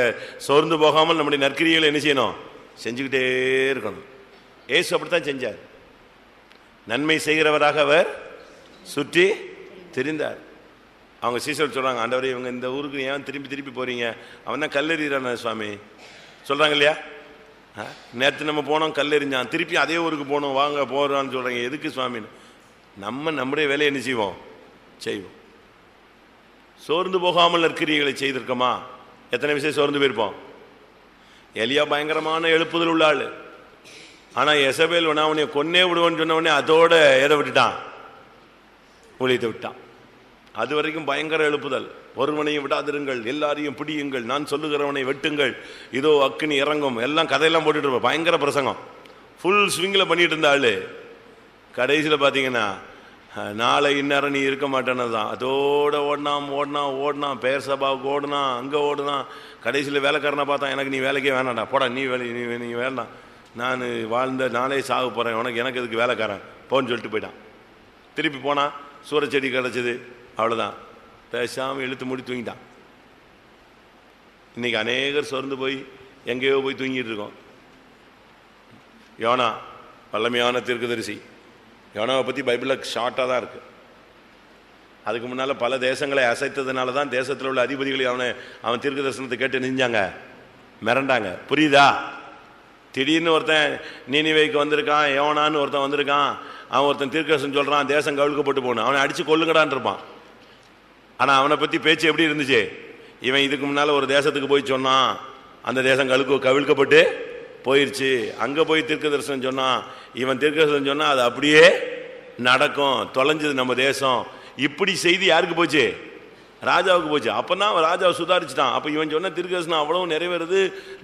சோர்ந்து போகாமல் நம்முடைய நற்கிரியைகளை என்ன செய்யணும்? செஞ்சுக்கிட்டே இருக்கணும். ஏசு அப்படித்தான் செஞ்சார். நன்மை செய்கிறவராக அவர் சுற்றி திரிந்தார். அவங்க சீசர் சொல்கிறாங்க, ஆண்டவரே இவங்க இந்த ஊருக்கு ஏன் திருப்பி திருப்பி போகிறீங்க, அவன் தான் கல்லெறிகிறான சுவாமி சொல்கிறாங்க இல்லையா? நேற்று நம்ம போனோம் கல்லெறிஞ்சான், திருப்பி அதே ஊருக்கு போனோம், வாங்க போகிறான்னு சொல்கிறாங்க. எதுக்கு சுவாமின்னு? நம்முடைய வேலையை என்ன செய்வோம்? செய்வோம். சோர்ந்து போகாமல் நற்கிரியைகளை செய்திருக்கோமா? எத்தனை விஷயம் சோர்ந்து போயிருப்போம். எலியா பயங்கரமான எழுப்புதல் உள்ள ஆள். ஆனால் எசபேல் அவனை கொன்னே விடுவோன்னு சொன்ன உடனே அதோட எதை விட்டுட்டான்? ஊழியத்தை விட்டான். அது வரைக்கும் பயங்கர எழுப்புதல். ஒருவனையும் விடாதிருங்கள், எல்லாரையும் பிடியுங்கள், நான் சொல்லுகிறவனை வெட்டுங்கள், இதோ அக்கினி இறங்கும், எல்லாம் கதையெல்லாம் போட்டுட்டு இருப்போம். பயங்கர பிரசங்கம் ஃபுல் ஸ்விங்கில் பண்ணிட்டு இருந்த ஆள் கடைசியில் பார்த்தீங்கன்னா நாளை இந்நேரம் நீ இருக்க மாட்டேன்னு தான் அதோட ஓடினான். பெயர் சபாவுக்கு ஓடினான், அங்கே ஓடுனான். கடைசியில் வேலைக்காரனை பார்த்தா, எனக்கு நீ வேலைக்கே வேணாண்டா, போடா நீ வேண்டாம், நான் வாழ்ந்த நாளே சாக போகிறேன், எனக்கு எதுக்கு வேலைக்காரன் போன்னு சொல்லிட்டு போயிட்டான். திருப்பி போனான், சூரச்செடி கிடச்சிது, அவ்வளோதான், பேசாமல் இழுத்து மூடி தூங்கிட்டான். இன்றைக்கி அநேகர் சோர்ந்து போய் எங்கேயோ போய் தூங்கிட்டு இருக்கோம். யோனா வல்லமையான தீர்க்கதரிசி. யோனாவை பற்றி பைபிளில் ஷார்ட்டாக தான் இருக்குது. அதுக்கு முன்னால் பல தேசங்களை அசைத்ததுனால தான் தேசத்தில் உள்ள அதிபதிகளை அவன் தீர்க்க தரிசனத்தை கேட்டு நெஞ்சாங்க, மிரண்டாங்க. புரியுதா? திடீர்னு ஒருத்தன் நீனிவேக்கு வந்திருக்கான், யோனான்னு ஒருத்தன் வந்திருக்கான், அவன் ஒருத்தன் தீர்க்கதரிசனம் சொல்கிறான், தேசம் கவிழ்க்கப்பட்டு போகணும், அவனை அடித்து கொள்ளுங்கடான் இருப்பான். ஆனால் அவனை பற்றி பேச்சு எப்படி இருந்துச்சு? இவன் இதுக்கு முன்னால் ஒரு தேசத்துக்கு போய் சொன்னான், அந்த தேசம் கவிழ்க்கப்பட்டு போயிடுச்சு, அங்கே போய் தீர்க்க தரிசனம் சொன்னான், இவன் தீர்க்க தரிசனம் சொன்னால் அது அப்படியே நடக்கும், தொலைஞ்சது நம்ம தேசம். இப்படி செய்தி யாருக்கு போச்சு? ராஜாவுக்கு போச்சு. அப்போ தான் ராஜாவை சுதாரிச்சிட்டான். அப்போ இவன் சொன்ன தீர்க்க தரிசனம் அவ்வளவு நிறைவேறுது,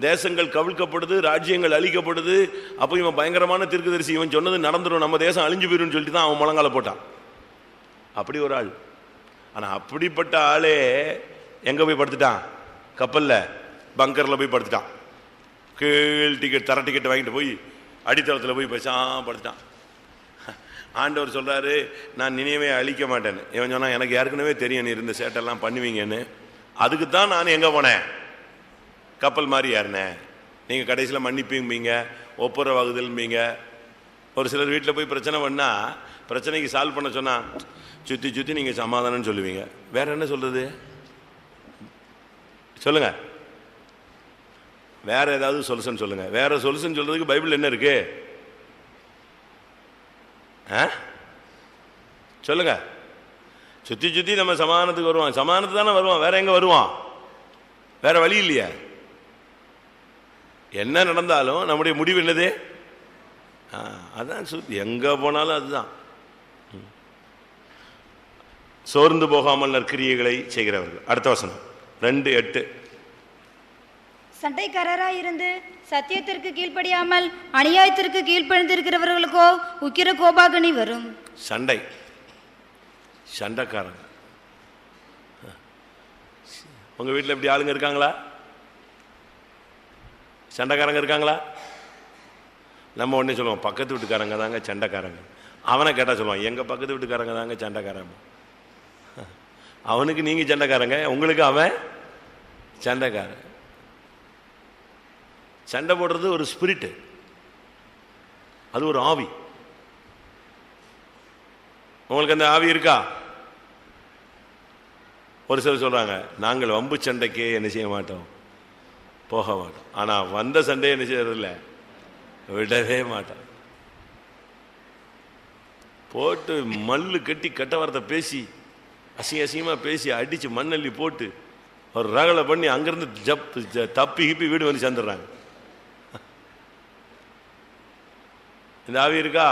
தேசங்கள் கவிழ்க்கப்படுது, ராஜ்யங்கள் அழிக்கப்படுது. அப்போ இவன் பயங்கரமான தீர்க்கதரிசி, இவன் சொன்னது நடந்துடும், நம்ம தேசம் அழிஞ்சு போயிடும்னு சொல்லிட்டு தான் அவன் முழங்கால போட்டான். அப்படி ஒரு ஆள். ஆனால் அப்படிப்பட்ட ஆளே எங்கே போய் படுத்துட்டான்? கப்பலில் பங்கரில் போய் படுத்துட்டான். கீழ் டிக்கெட் தர டிக்கெட் வாங்கிட்டு போய் அடித்தளத்தில் போய் பேசாம படுத்துட்டான். ஆண்டவர் சொல்கிறாரு, நான் நினைவே அழிக்க மாட்டேன்னு. இவன் சொன்னால், எனக்கு ஏற்கனவே தெரியும் நீ இருந்த சேட்டெல்லாம் பண்ணுவீங்கன்னு, அதுக்கு தான் நான் எங்கே போனேன்? கப்பல் மாதிரி ஏறினேன். நீங்கள் கடைசியில் மன்னிப்பீங்க, ஒப்புரவாகுதல்பீங்க. ஒரு சிலர் வீட்டில் போய் பிரச்சனை பண்ணால், பிரச்சனைக்கு சால்வ் பண்ண சொன்னால் சுற்றி நீங்கள் சமாதானம்னு சொல்லுவீங்க. வேற என்ன சொல்கிறது? சொல்லுங்கள், வேற ஏதாவது சொல்யூஷன் சொல்லுங்கள். வேற சொல்யூஷன் சொல்கிறதுக்கு பைபிள் என்ன இருக்கு? சொல்லுங்க. சுற்றி நம்ம சமாதானத்துக்கு வருவோம். சமாதானத்துக்கு தானே வருவோம், வேற எங்கே வருவோம்? வேற வழி இல்லையா? என்ன நடந்தாலும் நம்முடைய முடிவு என்னது? அதான் எங்கே போனாலும் அதுதான். சோர்ந்து போகாமல் நற்கிரியைகளை செய்கிறவர்கள். அடுத்த வசனம் 2:8. சண்டைக்காரராய் இருந்து சத்தியத்திற்கு கீழ்ப்படியாமல் அநியாயத்திற்கு கீழ்ப்படிந்திருக்கிறவர்களுக்கோ உக்கிர கோபாகனி வரும். சண்டைக்காரங்க. உங்க வீட்டில் இப்படி ஆளுங்க இருக்காங்களா? சண்டைக்காரங்க இருக்காங்களா? நம்ம உடனே சொல்லுவோம், பக்கத்து வீட்டுக்காரங்க தாங்க சண்டைக்காரங்க. அவனை கேட்டால் சொல்லுவான், எங்க பக்கத்து வீட்டுக்காரங்க தாங்க சண்டைக்காரங்க. அவனுக்கு நீங்க சண்டைக்காரங்க, உங்களுக்கு அவன் சண்டைக்காரன். சண்டை போடுறது ஒரு ஸ்பிரிட்டு, அது ஒரு ஆவி. உங்களுக்கு அந்த ஆவி இருக்கா? ஒரு சிலர் சொல்றாங்க, நாங்கள் வம்பு சண்டைக்கே என்ன செய்ய மாட்டோம், போக மாட்டோம். ஆனால் வந்த சண்டையை என்ன செய்யறதில்ல, விடவே மாட்டோம். போட்டு மல்லு கட்டி கட்ட வார்த்தை பேசி அசிங்கமாக பேசி அடித்து மண்ணள்ளி போட்டு ஒரு ரகலை பண்ணி அங்கிருந்து தப்பி கிப்பி வீடு வந்து சேர்ந்துடுறாங்க. இந்த ஆவி இருக்கா?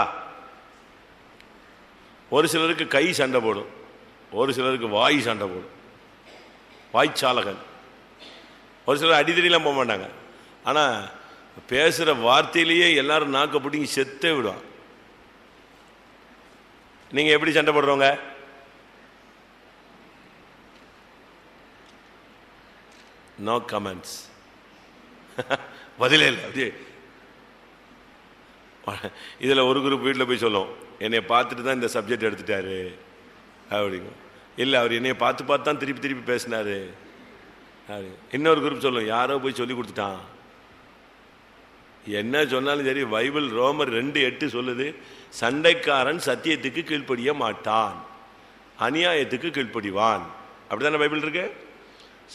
ஒரு சிலருக்கு கை சண்டை போடும், ஒரு சிலருக்கு வாய் சண்டை போடும், வாய்ச்சாலகன். ஒரு சிலர் அடித்தடியெல்லாம் போக மாட்டாங்க, ஆனால் பேசுகிற வார்த்தையிலேயே எல்லாரும் நாக்க பிடிங்கி செத்தே விடுவான். நீங்கள் எப்படி சண்டை போடுறவங்க? No comments. பதிலே இல்லை. அப்படியே இதில் ஒரு குரூப் வீட்டில் போய் சொல்லும், என்னை பார்த்துட்டு தான் இந்த சப்ஜெக்ட் எடுத்துட்டாரு அப்படிங்க. இல்லை, அவர் என்னையை பார்த்து தான் திருப்பி திருப்பி பேசினாரு. இன்னொரு குரூப் சொல்லும், யாரோ போய் சொல்லி கொடுத்துட்டான். என்ன சொன்னாலும் சரி, பைபிள் ரோமர் 2:8 சொல்லுது, சண்டைக்காரன் சத்தியத்துக்கு கீழ்ப்படிய மாட்டான், அநியாயத்துக்கு கீழ்ப்படிவான். அப்படித்தானே பைபிள் இருக்கு.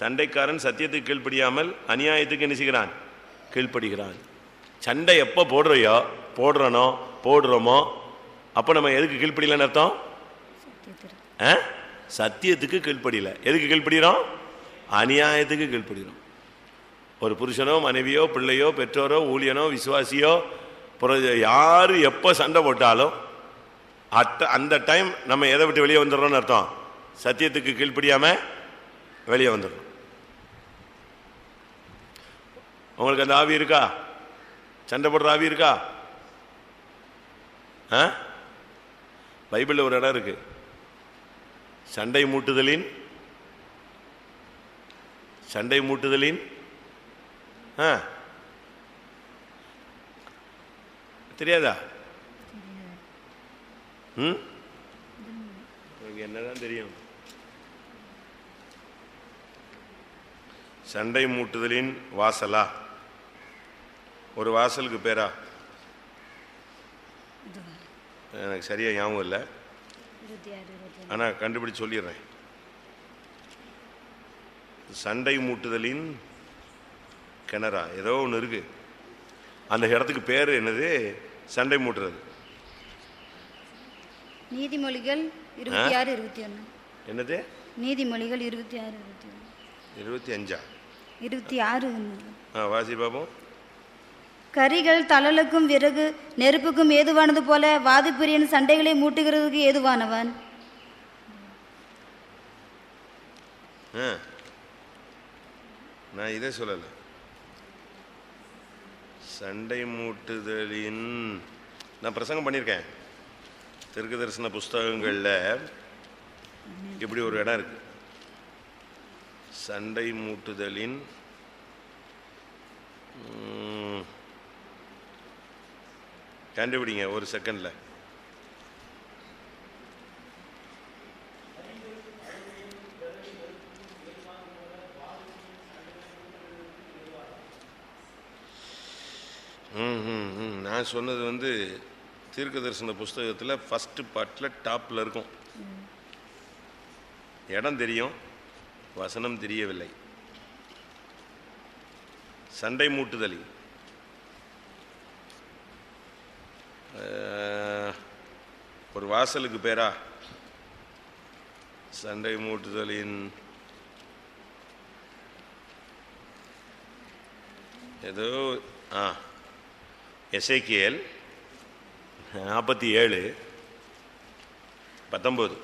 சண்டைக்காரன் சத்தியத்துக்கு கீழ்ப்படியாமல் அநியாயத்துக்கு என்ன செய்கிறான்? கீழ்ப்படுகிறான். சண்டை எப்போ போடுறோமோ அப்போ நம்ம எதுக்கு கீழ்ப்படியலன்னு அர்த்தம்? சத்தியத்துக்கு கீழ்ப்படியல. எதுக்கு கீழ்ப்படுகிறோம்? அநியாயத்துக்கு கீழ்ப்படுகிறோம். ஒரு புருஷனோ மனைவியோ பிள்ளையோ பெற்றோரோ ஊழியனோ விசுவாசியோ யாரு எப்போ சண்டை போட்டாலும் அந்த டைம் நம்ம எதை விட்டு வெளியே வந்துடுறோம்னு அர்த்தம்? சத்தியத்துக்கு கீழ்ப்படியாம வெளியே வந்துடும். உங்களுக்கு அந்த ஆவி இருக்கா? சண்டை போடுற ஆவி இருக்கா? பைபிளில் ஒரு இடம் இருக்கு, சண்டை மூட்டுதலின் தெரியாதா? என்னதான் தெரியும்? சண்டை மூட்டுதலின் வாசலா? ஒரு வாசலுக்கு பேரா? எனக்கு சரியா ஞாபகம் இல்லை, ஆனால் கண்டுபிடிச்சு சொல்லிடுறேன். சண்டை மூட்டுதலின் கிணறா ஏதோ ஒன்று இருக்கு. அந்த இடத்துக்கு பேர் என்னது? சண்டை மூட்டுறது. நீதிமொழிகள் 26:21. என்னது? நீதிமொழிகள் 26:21. 25 26. வாசி பாப்போம். கரிகள் தழலுக்கும் விறகு நெருப்புக்கும் ஏதுவானது போல வாதிப்பிரியன் சண்டைகளை மூட்டுகிறதுக்கு ஏதுவானவன். நான் இதை சொல்லலை. சண்டை மூட்டுதலின் நான் பிரசங்கம் பண்ணியிருக்கேன். தெற்கு தரிசன புஸ்தகங்களில் இப்படி ஒரு இடம் இருக்கு, சண்டை மூட்டுதலின் கண்டுபிடிங்க ஒரு செகண்ட்ல. நான் சொன்னது தீர்க்க தரிசன புஸ்தகத்தில் ஃபர்ஸ்ட் பார்ட்டில் டாப்பில் இருக்கும். இடம் தெரியும், வசனம் தெரியவில்லை. சண்டை மூட்டுதல் ஒரு வாசலுக்கு பேரா? சண்டை மூட்டுதலின் ஏதோ எசேக்கியேல் 47:19.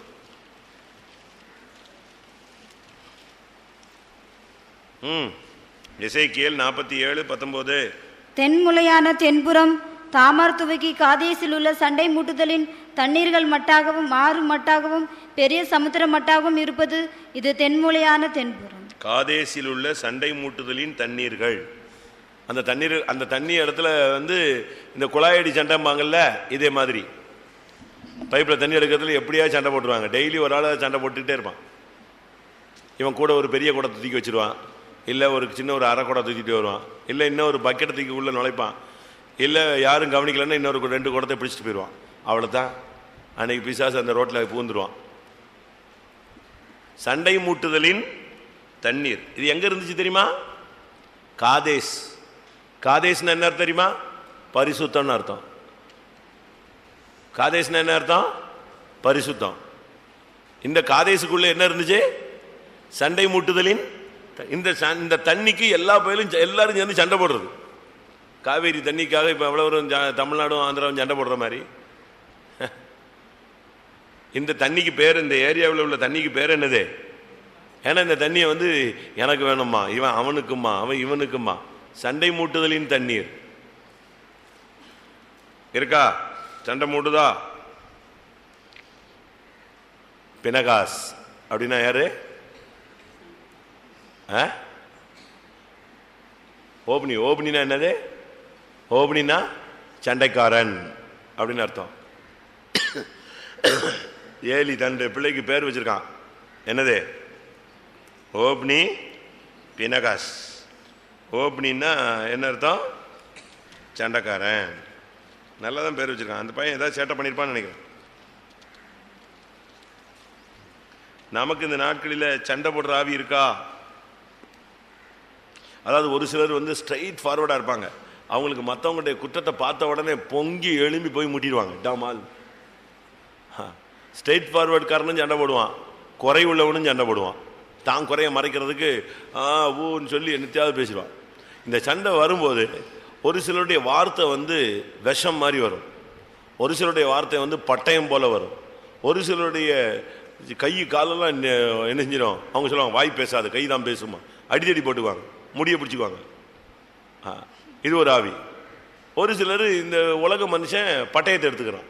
எசேக்கியேல் 47:19. தென்முலையான தென்புறம் தாமார் துவக்கி காதேசில் உள்ள சண்டை மூட்டுதலின் தண்ணீர்கள் மட்டாகவும் ஆறு மட்டாகவும் பெரிய சமுத்திரம் மட்டாகவும் இருப்பது இது தென்முலையான தென்புறம். காதேசில் உள்ள சண்டை மூட்டுதலின் தண்ணீர்கள். அந்த தண்ணி இடத்துல இந்த குழாயடி சண்டைம்பாங்கல்ல, இதே மாதிரி பைப்பில் தண்ணி எடுக்கிறதுல எப்படியா சண்டை போட்டுருவாங்க. டெய்லி ஒரு ஆள் சண்டை போட்டுக்கிட்டே இருப்பான். இவன் கூட ஒரு பெரிய குடத்தை தூக்கி வச்சிருவான், இல்லை ஒரு சின்ன ஒரு அரை குடம் தூக்கிட்டு வருவான், இல்லை இன்னும் ஒரு பக்கெட்டை தூக்கி உள்ள நுழைப்பான், இல்லை யாரும் கவனிக்கலன்னா இன்னொரு 2 குடத்தை பிடிச்சிட்டு போயிடுவான். அவ்வளோதான், அன்னைக்கு பிசாசு அந்த ரோட்டில் பூந்துருவான். சண்டை மூட்டுதலின் தண்ணீர் இது எங்க இருந்துச்சு தெரியுமா? காதேஸ். காதேஸ்னு என்ன அர்த்தம் தெரியுமா? பரிசுத்தம்னு அர்த்தம். காதேஸ்னு என்ன அர்த்தம்? பரிசுத்தம். இந்த காதேசுக்குள்ள என்ன இருந்துச்சு? சண்டை மூட்டுதலின் இந்த தண்ணிக்கு எல்லா பயிலும் எல்லாரும் சேர்ந்து சண்டை போடுறது. காவேரி தண்ணிக்காக இப்போ எவ்வளோ தமிழ்நாடும் ஆந்திராவும் சண்டை போடுற மாதிரி. இந்த தண்ணிக்கு பேர், இந்த ஏரியாவில் உள்ள தண்ணிக்கு பேர் என்னது? ஏன்னா இந்த தண்ணியை எனக்கு வேணுமா, இவன் அவனுக்குமா, அவன் இவனுக்குமா. சண்டை மூட்டுதலின் தண்ணீர் இருக்கா? சண்டை மூட்டுதா? பினகாஸ் அப்படின்னா யாரு? ஓபனி. ஓபனினா என்னது? ஓபனினா சண்டைக்காரன் அப்படின்னு அர்த்தம். ஏலி தன் பிள்ளைக்கு பேர் வச்சிருக்கான். என்னது? ஓப்னி பினகாஸ். ஓப்னின்னா என்ன அர்த்தம்? சண்டைக்காரன். நல்லா தான் பேர் வச்சிருக்கான். அந்த பையன் ஏதாவது சேட்டை பண்ணியிருப்பான்னு நினைக்கிறேன். நமக்கு இந்த நாட்களில் சண்டை போடுற ஆவி இருக்கா? அதாவது ஒரு சிலர் ஸ்ட்ரைட் ஃபார்வர்டாக இருப்பாங்க. அவங்களுக்கு மற்றவங்களுடைய குற்றத்தை பார்த்த உடனே பொங்கி எழும்பி போய் முட்டிடுவாங்க. டாமால் ஸ்ட்ரைட் ஃபார்வர்ட் காரனும் சண்டை போடுவான், குறை உள்ளவனும் சண்டை போடுவான். தான் குறைய மறைக்கிறதுக்கு ஊன்னு சொல்லி என்னத்தையாவது பேசிடுவான். இந்த சண்டை வரும்போது ஒரு சிலருடைய வார்த்தை விஷம் மாதிரி வரும், ஒரு சிலருடைய வார்த்தை பட்டயம் போல வரும், ஒரு சிலருடைய கை காலெல்லாம் என்ன செஞ்சிடும். அவங்க சொல்லுவாங்க வாய் பேசாது, கை தான் பேசுமா, அடித்தடி போட்டுக்குவாங்க, முடிய பிடிச்சிக்குவாங்க. இது ஒரு ஆவி. ஒரு சிலர் இந்த உலக மனுஷன் பட்டயத்தை எடுத்துக்கிறான்,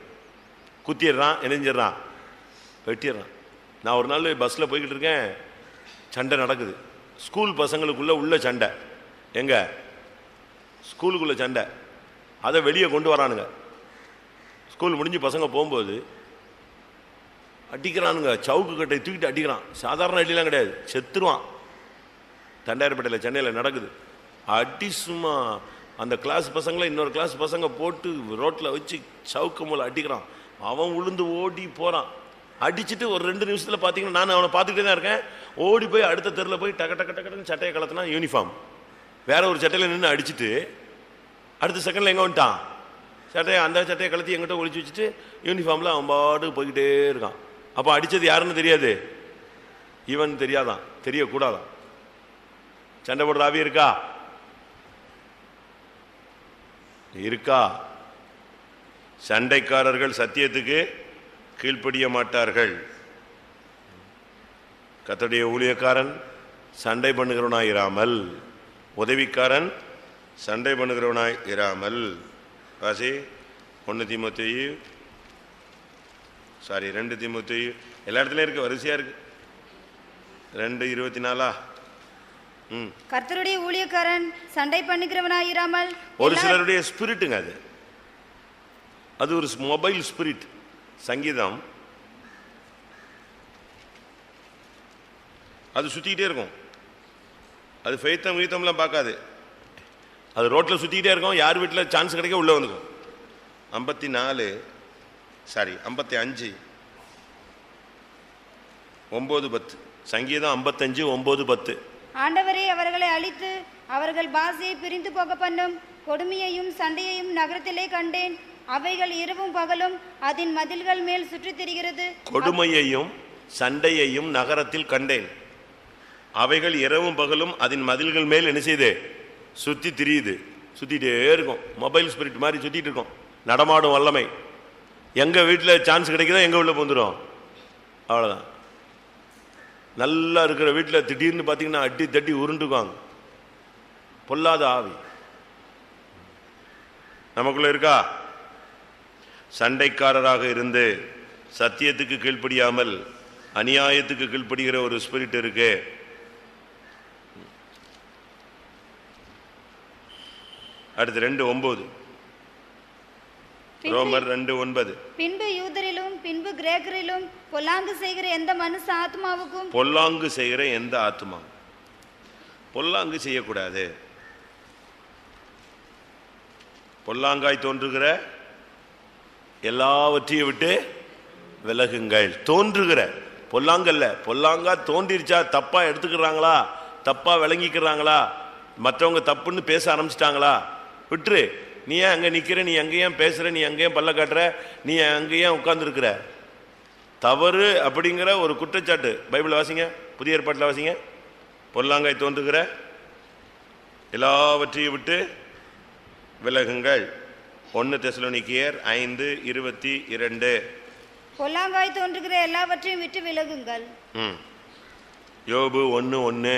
குத்திடுறான், இணைஞ்சிடறான், வெட்டிடுறான். நான் ஒரு நாள் பஸ்ஸில் போய்கிட்டு இருக்கேன், சண்டை நடக்குது. ஸ்கூல் பசங்களுக்குள்ள உள்ள சண்டை. எங்க ஸ்கூலுக்குள்ள சண்டை. அதை வெளியே கொண்டு வரானுங்க. ஸ்கூல் முடிஞ்சு பசங்க போகும்போது அடிக்கிறானுங்க, சவுக்கு கட்டை தூக்கிட்டு அடிக்கிறான். சாதாரண அடிலாம் கிடையாது, செத்துருவான். தண்டாயிரப்பேட்டையில் சென்னையில் நடக்குது. அடி சும்மா அந்த கிளாஸ் பசங்களை இன்னொரு கிளாஸ் பசங்க போட்டு ரோட்டில் வச்சு சவுக்கு மூலம் அடிக்கிறான். அவன் உளுந்து ஓடி போகிறான். அடிச்சுட்டு ஒரு 2 நிமிஷத்தில் பார்த்தீங்கன்னா நான் அவனை பார்த்துக்கிட்டே தான் இருக்கேன். ஓடி போய் அடுத்த தெருவில் போய் டக்கு டக்கு டக்குன்னு சட்டையை கலத்தினா யூனிஃபார்ம் வேற ஒரு சட்டையில் நின்று அடிச்சுட்டு அடுத்த செகண்டில் எங்கே வந்துட்டான், அந்த சட்டையை கலத்தி எங்கிட்ட ஒழிச்சு வச்சுட்டு யூனிஃபார்மில் அவன் பாடு போய்கிட்டே இருக்கான். அப்போ அடித்தது யாருன்னு தெரியாது, இவன் தெரியாதான், தெரியக்கூடாதான். சண்டை போடுற ஆவி இருக்கா? இருக்கா? சண்டைக்காரர்கள் சத்தியத்துக்கு கீழ்ப்படிய மாட்டார்கள். கர்த்தருடைய ஊழியக்காரன் சண்டை பண்ணுகிறவனாய் இராமல், உதவிக்காரன் சண்டை பண்ணுகிறவனாய் இராமல். வாசி 2 தீமோத்தேயு எல்லா இடத்துலயும் இருக்கு, வரிசையா இருக்கு. 2:24. கர்த்தருடைய ஊழியக்காரன் சண்டை பண்ணுகிறவனாய் இராமல். ஒரு சிலருடைய ஸ்பிரிட்டுங்க அது ஒரு மொபைல் ஸ்பிரிட். சங்கீதம் அது சுத்திக்கிட்டே இருக்கும். அது ஃபெய்த்தம் வீத்தம்லாம் பார்க்காது, அது ரோட்டில் சுத்திக்கிட்டே இருக்கும். யார் வீட்டில் சான்ஸ் கிடைக்க உள்ள வந்துக்கும். 55 9:10. சங்கீதம் 55 9:10. ஆண்டவரே அவர்களை அழித்து அவர்கள் பாஷையை பிரிந்து போக பண்ணும். கொடுமையையும் சண்டையையும் நகரத்திலே கண்டேன். அவைகள் இரவும் பகலும் அதன் மதில்கள் மேல் சுற்றி திரிகிறது. கொடுமையையும் சண்டையையும் நகரத்தில் கண்டேன். அவைகள் இரவும் பகலும் அதன் மதில்கள் மேல் என்ன செய்யுது? சுத்தி திரியுது. சுத்திட்டே இருக்கும். மொபைல் ஸ்பிரிட் மாதிரி சுத்திட்டு இருக்கும். நடமாடும் வல்லமை. எங்க வீட்டில் சான்ஸ் கிடைக்குதோ எங்க உள்ள வந்துடும். அவ்வளவுதான். நல்லா இருக்கிற வீட்டில் திடீர்னு பார்த்தீங்கன்னா அடி தட்டி உருண்டுக்குவாங்க. பொல்லாத ஆவி நமக்குள்ள இருக்கா? சண்டைக்காரராக இருந்து சத்தியத்துக்கு கீழ்ப்படியாமல் அநியாயத்துக்கு கீழ்ப்படுகிற ஒரு ஸ்பிரிட் இருக்கு. அடுத்து 2:9. ரோமர் 2:9. பின்பு யூதரிலும் பின்பு கிரேக்கரிலும் பொல்லாங்கு செய்கிற எந்த மனுஷ ஆத்மாவுக்கும். பொல்லாங்கு செய்கிற எந்த ஆத்மா பொல்லாங்கு செய்யக்கூடாது. பொல்லாங்காய் தோன்றுகிற எல்லாவற்றையும் விட்டு விலகுங்கள். தோன்றுகிற பொல்லாங்கல்ல. பொல்லாங்கா தோன்றிருச்சா, தப்பா எடுத்துக்கிறாங்களா, தப்பா விளங்கிக்கிறாங்களா, மற்றவங்க தப்புன்னு பேச ஆரம்பிச்சிட்டாங்களா, விட்டுரு. நீ ஏன் அங்கே நிற்கிற, நீ அங்கேயும் பேசுகிற, நீ அங்கேயும் பல்ல காட்டுற, நீ அங்கேயும் உட்கார்ந்துருக்கிற. தவறு அப்படிங்கிற ஒரு குற்றச்சாட்டு பைபிள் வாசிங்க, புதிய ஏற்பாட்டில் வாசிங்க. பொல்லாங்காய் தோன்றுகிற எல்லாவற்றையும் விட்டு விலகுங்கள். 1 தெசலோனிக்கேயர் 5:22. பொல்லாங்காய் தோன்றுகிற எல்லாவற்றையும் விட்டு விலகுங்கள். யோபு 1:1.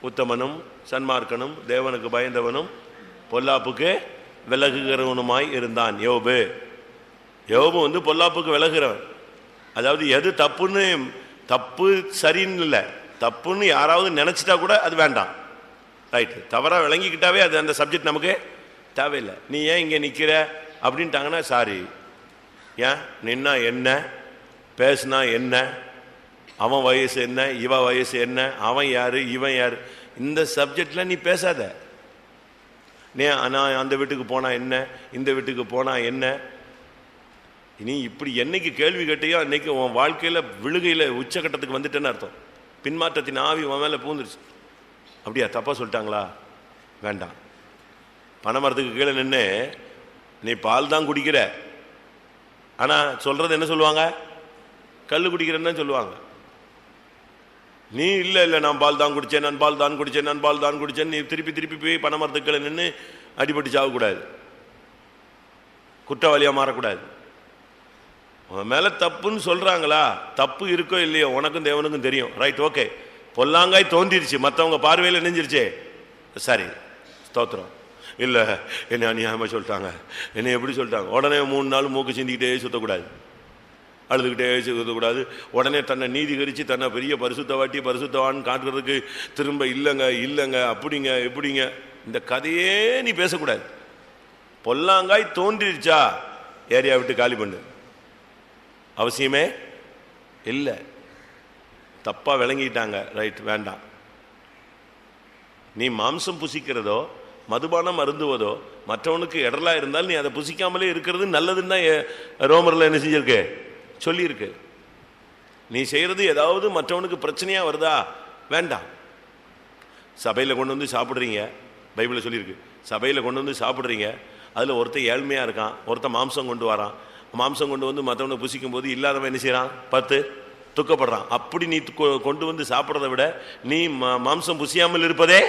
உத்தமனும் சன்மார்க்கனும் தேவனுக்கு பயந்தவனும் பொல்லாப்புக்கு விலகுகிறவனுமாய் இருந்தான். யோபு வந்து பொல்லாப்புக்கு விலகுகிறவன். அதாவது எது தப்புன்னு, தப்பு சரின்னு இல்லை, தப்புன்னு யாராவது நினைச்சிட்டா கூட அது வேண்டாம். ரைட்டு, தவறாக விளங்கிக்கிட்டாவே அது அந்த சப்ஜெக்ட் நமக்கு தேவையில்லை. நீ ஏன் இங்கே நிற்கிற அப்படின்ட்டாங்கன்னா சாரி, ஏன் நின்னா என்ன, பேசுனா என்ன, அவன் வயசு என்ன, இவ வயசு என்ன, அவன் யாரு இவன் யாரு, இந்த சப்ஜெக்ட்ல நீ பேசாத. நான் அந்த வீட்டுக்கு போனா என்ன, இந்த வீட்டுக்கு போனா என்ன, நீ இப்படி என்னைக்கு கேள்வி கேட்டையோ அன்னைக்கு உன் வாழ்க்கையில் விழுகையில் உச்சகட்டத்துக்கு வந்துட்டேன்னு அர்த்தம். பின்மாற்றத்தின் ஆவி உன் மேலே பூந்துருச்சு. அப்படியா, தப்பா சொல்லிட்டாங்களா, வேண்டாம். பனைமரத்துக்கு கீழே நின்று நீ பால் தான் குடிக்கிற, ஆனால் சொல்றது என்ன சொல்லுவாங்க, கல் குடிக்கிறேன்னு தான் சொல்லுவாங்க. நீ இல்லை இல்லை நான் பால் தான் குடித்தேன், நான் பால் தான் குடித்தேன், நான் பால் தான் குடித்தேன், நீ திருப்பி திருப்பி போய் பனைமரத்துக்கு கீழே நின்று அடிபட்டு சாகக்கூடாது, குற்றவாளியாக மாறக்கூடாது. உன் மேலே தப்புன்னு சொல்கிறாங்களா, தப்பு இருக்கோ இல்லையோ உனக்கும் தேவனுக்கும் தெரியும். Right, okay. பொல்லாங்காய் தோன்றிருச்சு, மற்றவங்க பார்வையில் நெஞ்சிருச்சு, சரி ஸ்தோத்திரம். இல்லை என்னை அநியாயமாக சொல்லிட்டாங்க, என்னை எப்படி சொல்லிட்டாங்க, உடனே 3 நாள் மூக்கு சிந்திக்கிட்டே சுற்றக்கூடாது, அழுதுகிட்டே சுற்றக்கூடாது. உடனே தன்னை நீதிகரித்து தன்னை பெரிய பரிசுத்தவாட்டி பரிசுத்தவான்னு காட்டுறதுக்கு திரும்ப இல்லைங்க இல்லைங்க அப்படிங்க எப்படிங்க, இந்த கதையே நீ பேசக்கூடாது. பொல்லாங்காய் தோன்றிருச்சா ஏரியா விட்டு காலி பண்ணு, அவசியமே இல்லை. தப்பா விளங்கிட்டாங்க, ரைட், வேண்டாம். நீ மாம்சம் புசிக்கிறதோ மதுபானம் அருந்துவதோ மற்றவனுக்கு இடரலா இருந்தால் நீ அதை புசிக்காமலே இருக்கிறது நல்லதுன்னு தான் ரோமர்ல என்ன செஞ்சிருக்கு, சொல்லியிருக்கு. நீ செய்யறது ஏதாவது மற்றவனுக்கு பிரச்சனையா வருதா, வேண்டாம். சபையில் கொண்டு வந்து சாப்பிட்றீங்க, பைபிளில் சொல்லியிருக்கு, சபையில் கொண்டு வந்து சாப்பிட்றீங்க, அதில் ஒருத்தன் ஏழ்மையாக இருக்கான், ஒருத்தன் மாம்சம் கொண்டு வரான், மாம்சம் கொண்டு வந்து மற்றவனை புசிக்கும் போது இல்லாதவன் என்ன செய்யறான், 10 துக்கப்படுறான். அப்படி நீ கொண்டு வந்து சாப்பிட்றத விட நீ மாம்சம் புசியாமல் இருப்பதே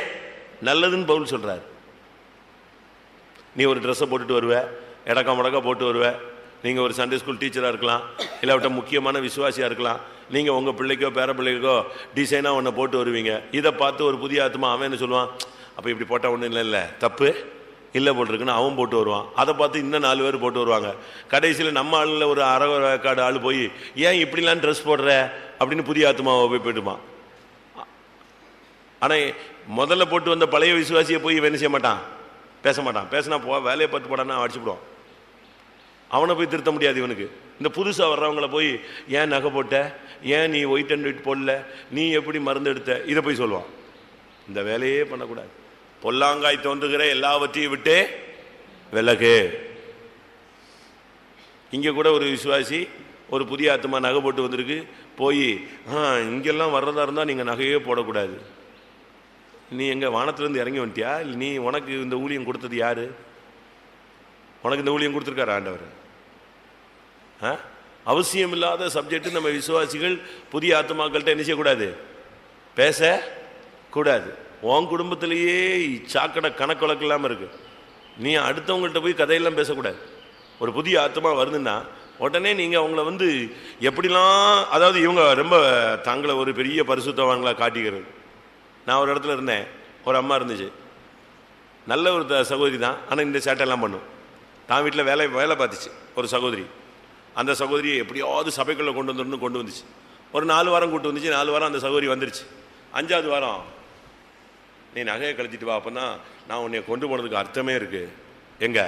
நல்லதுன்னு பவுல் சொல்றாரு. நீ ஒரு ட்ரெஸ்ஸை போட்டுட்டு வருவ, இடக்கா முடக்கா போட்டு வருவ, நீங்கள் ஒரு சண்டே ஸ்கூல் டீச்சராக இருக்கலாம், இல்லாவிட்ட முக்கியமான விசுவாசியாக இருக்கலாம், நீங்கள் உங்கள் பிள்ளைக்கோ பேர பிள்ளைக்கோ டிசைனாக ஒன்று போட்டு வருவீங்க. இதை பார்த்து ஒரு புதிய ஆத்மா அவன் என்ன சொல்லுவான், அப்போ இப்படி போட்டால் ஒன்றும் இல்லை தப்பு இல்லை போட்டிருக்குன்னு அவன் போட்டு வருவான். அதை பார்த்து இன்னும் 4 பேர் போட்டு வருவாங்க. கடைசியில் நம்ம ஆளுல ஒரு அரைக்காடு ஆள் போய் ஏன் இப்படிலாம் ட்ரெஸ் போடுற அப்படின்னு புதிய ஆத்மாவை போய் போயிட்டுமா. ஆனால் முதல்ல போட்டு வந்த பழைய விசுவாசியை போய் இவன் செய்ய மாட்டான், பேச மாட்டான். பேசினா வேலையை பார்த்து போடான்னா அடிச்சுடுவான், அவனை போய் திருத்த முடியாது இவனுக்கு. இந்த புதுசாக வர்றவங்கள போய் ஏன் நகை போட்ட, ஏன் நீ ஒயிட் அண்ட் ஒயிட் போடல, நீ எப்படி மருந்து எடுத்த, இதை போய் சொல்லுவான். இந்த வேலையே பண்ணக்கூடாது. பொல்லாங்காய் தோன்றுகிற எல்லாவற்றையும் விட்டு விலகு. இங்கே கூட ஒரு விசுவாசி ஒரு புதிய ஆத்மா நகை போட்டு வந்திருக்கு, போய் இங்கெல்லாம் வர்றதா இருந்தால் நீங்கள் நகையே போடக்கூடாது. நீ எங்கள் வானத்திலேருந்து இறங்கி வந்துட்டியா, இல்லை நீ உனக்கு இந்த ஊழியம் கொடுத்தது யாரு, உனக்கு இந்த ஊழியம் கொடுத்துருக்காரு ஆண்டவர். அவசியம் இல்லாத சப்ஜெக்ட் நம்ம விசுவாசிகள் புதிய ஆத்மாக்கள்கிட்ட என்ன செய்யக்கூடாது, பேசக்கூடாது. உன் குடும்பத்திலேயே சாக்கடை கணக்கு வழக்கு இல்லாமல் இருக்கு, நீ அடுத்தவங்கள்ட்ட போய் கதையெல்லாம் பேசக்கூடாது. ஒரு புதிய ஆத்மா வருதுன்னா உடனே நீங்கள் அவங்கள வந்து எப்படிலாம், அதாவது இவங்க ரொம்ப தங்களை ஒரு பெரிய பரிசுத்தவான்களா காட்டிக்கிறது. நான் ஒரு இடத்துல இருந்தேன், ஒரு அம்மா இருந்துச்சு, நல்ல ஒரு சகோதரி தான், ஆனால் இந்த சேட்டையெல்லாம் பண்ணும். தான் வீட்டில் வேலை பார்த்துச்சு ஒரு சகோதரி. அந்த சகோதரியை எப்படியாவது சபைக்குள்ளே கொண்டு வந்துச்சு. ஒரு 4 வாரம் கூட்டு வந்துச்சு. 4 வாரம் அந்த சகோதரி வந்துருச்சு. 5ஆவது வாரம் நீ நகையை கழிச்சிட்டு வா, அப்போ தான் நான் உன்னை கொண்டு போனதுக்கு அர்த்தமே இருக்குது. எங்கே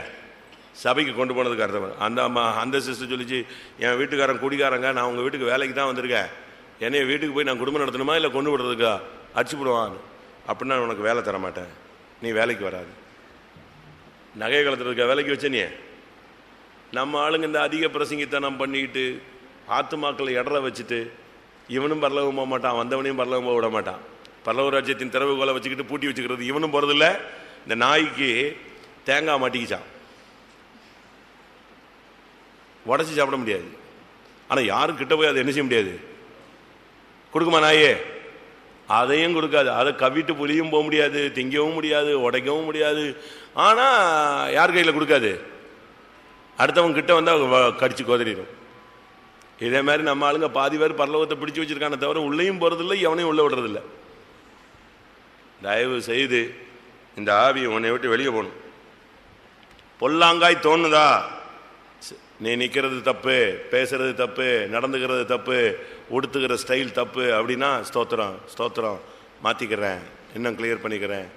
சபைக்கு கொண்டு போனதுக்கு அர்த்தம். அந்த சிஸ்டர் சொல்லிச்சு, என் வீட்டுக்காரன் குடிக்காரங்க, நான் உங்கள் வீட்டுக்கு வேலைக்கு தான் வந்திருக்கேன், என்னைய வீட்டுக்கு போய் நான் குடும்பம் நடத்தணுமா இல்லை கொண்டு விடுறதுக்கா, அடிச்சு போடுவான். அப்படின்னா உனக்கு வேலை தர மாட்டேன், நீ வேலைக்கு வராது. நகையை கலத்துறதுக்கா வேலைக்கு வச்ச நீ? நம்ம ஆளுங்க இந்த அதிக பிரசங்கித்தனம் பண்ணிக்கிட்டு ஆத்துமாக்களை இடற வச்சுட்டு இவனும் பரலவும் போக மாட்டான், வந்தவனையும் பரலவும் போக விட மாட்டான். பரலவ ராஜ்யத்தின் திறவுகோலை வச்சுக்கிட்டு பூட்டி வச்சுக்கிறது இவனும் போகிறதில்ல. இந்த நாய்க்கு தேங்காய் மாட்டிக்கிச்சான், உடச்சி சாப்பிட முடியாது. ஆனால் யாரும் கிட்ட போய் அதை என்ன செய்ய முடியாது, கொடுக்குமா நாயே? அதையும் கொடுக்காது. அதை கவிட்டு புளியும் போக முடியாது, திங்கவும் முடியாது, உடைக்கவும் முடியாது. ஆனால் யார் கையில் கொடுக்காது? அடுத்தவங்க கிட்ட வந்தால் கடிச்சு கோதறிடும். இதே மாதிரி நம்ம ஆளுங்க பாதி பேர் பரலோகத்தை பிடிச்சி வச்சிருக்கான தவிர உள்ளேயும் போகிறதில்லை, எவனையும் உள்ள விடுறதில்லை. தயவு செய்து இந்த ஆவி உன்னை விட்டு வெளியே போகணும். பொல்லாங்காய் தோணுதா? நீ நிற்கிறது தப்பு, பேசுறது தப்பு, நடந்துக்கிறது தப்பு, உடுத்துக்கிற ஸ்டைல் தப்பு அப்படின்னா ஸ்தோத்திரம் ஸ்தோத்திரம், மாற்றிக்கிறேன், இன்னும் கிளியர் பண்ணிக்கிறேன்.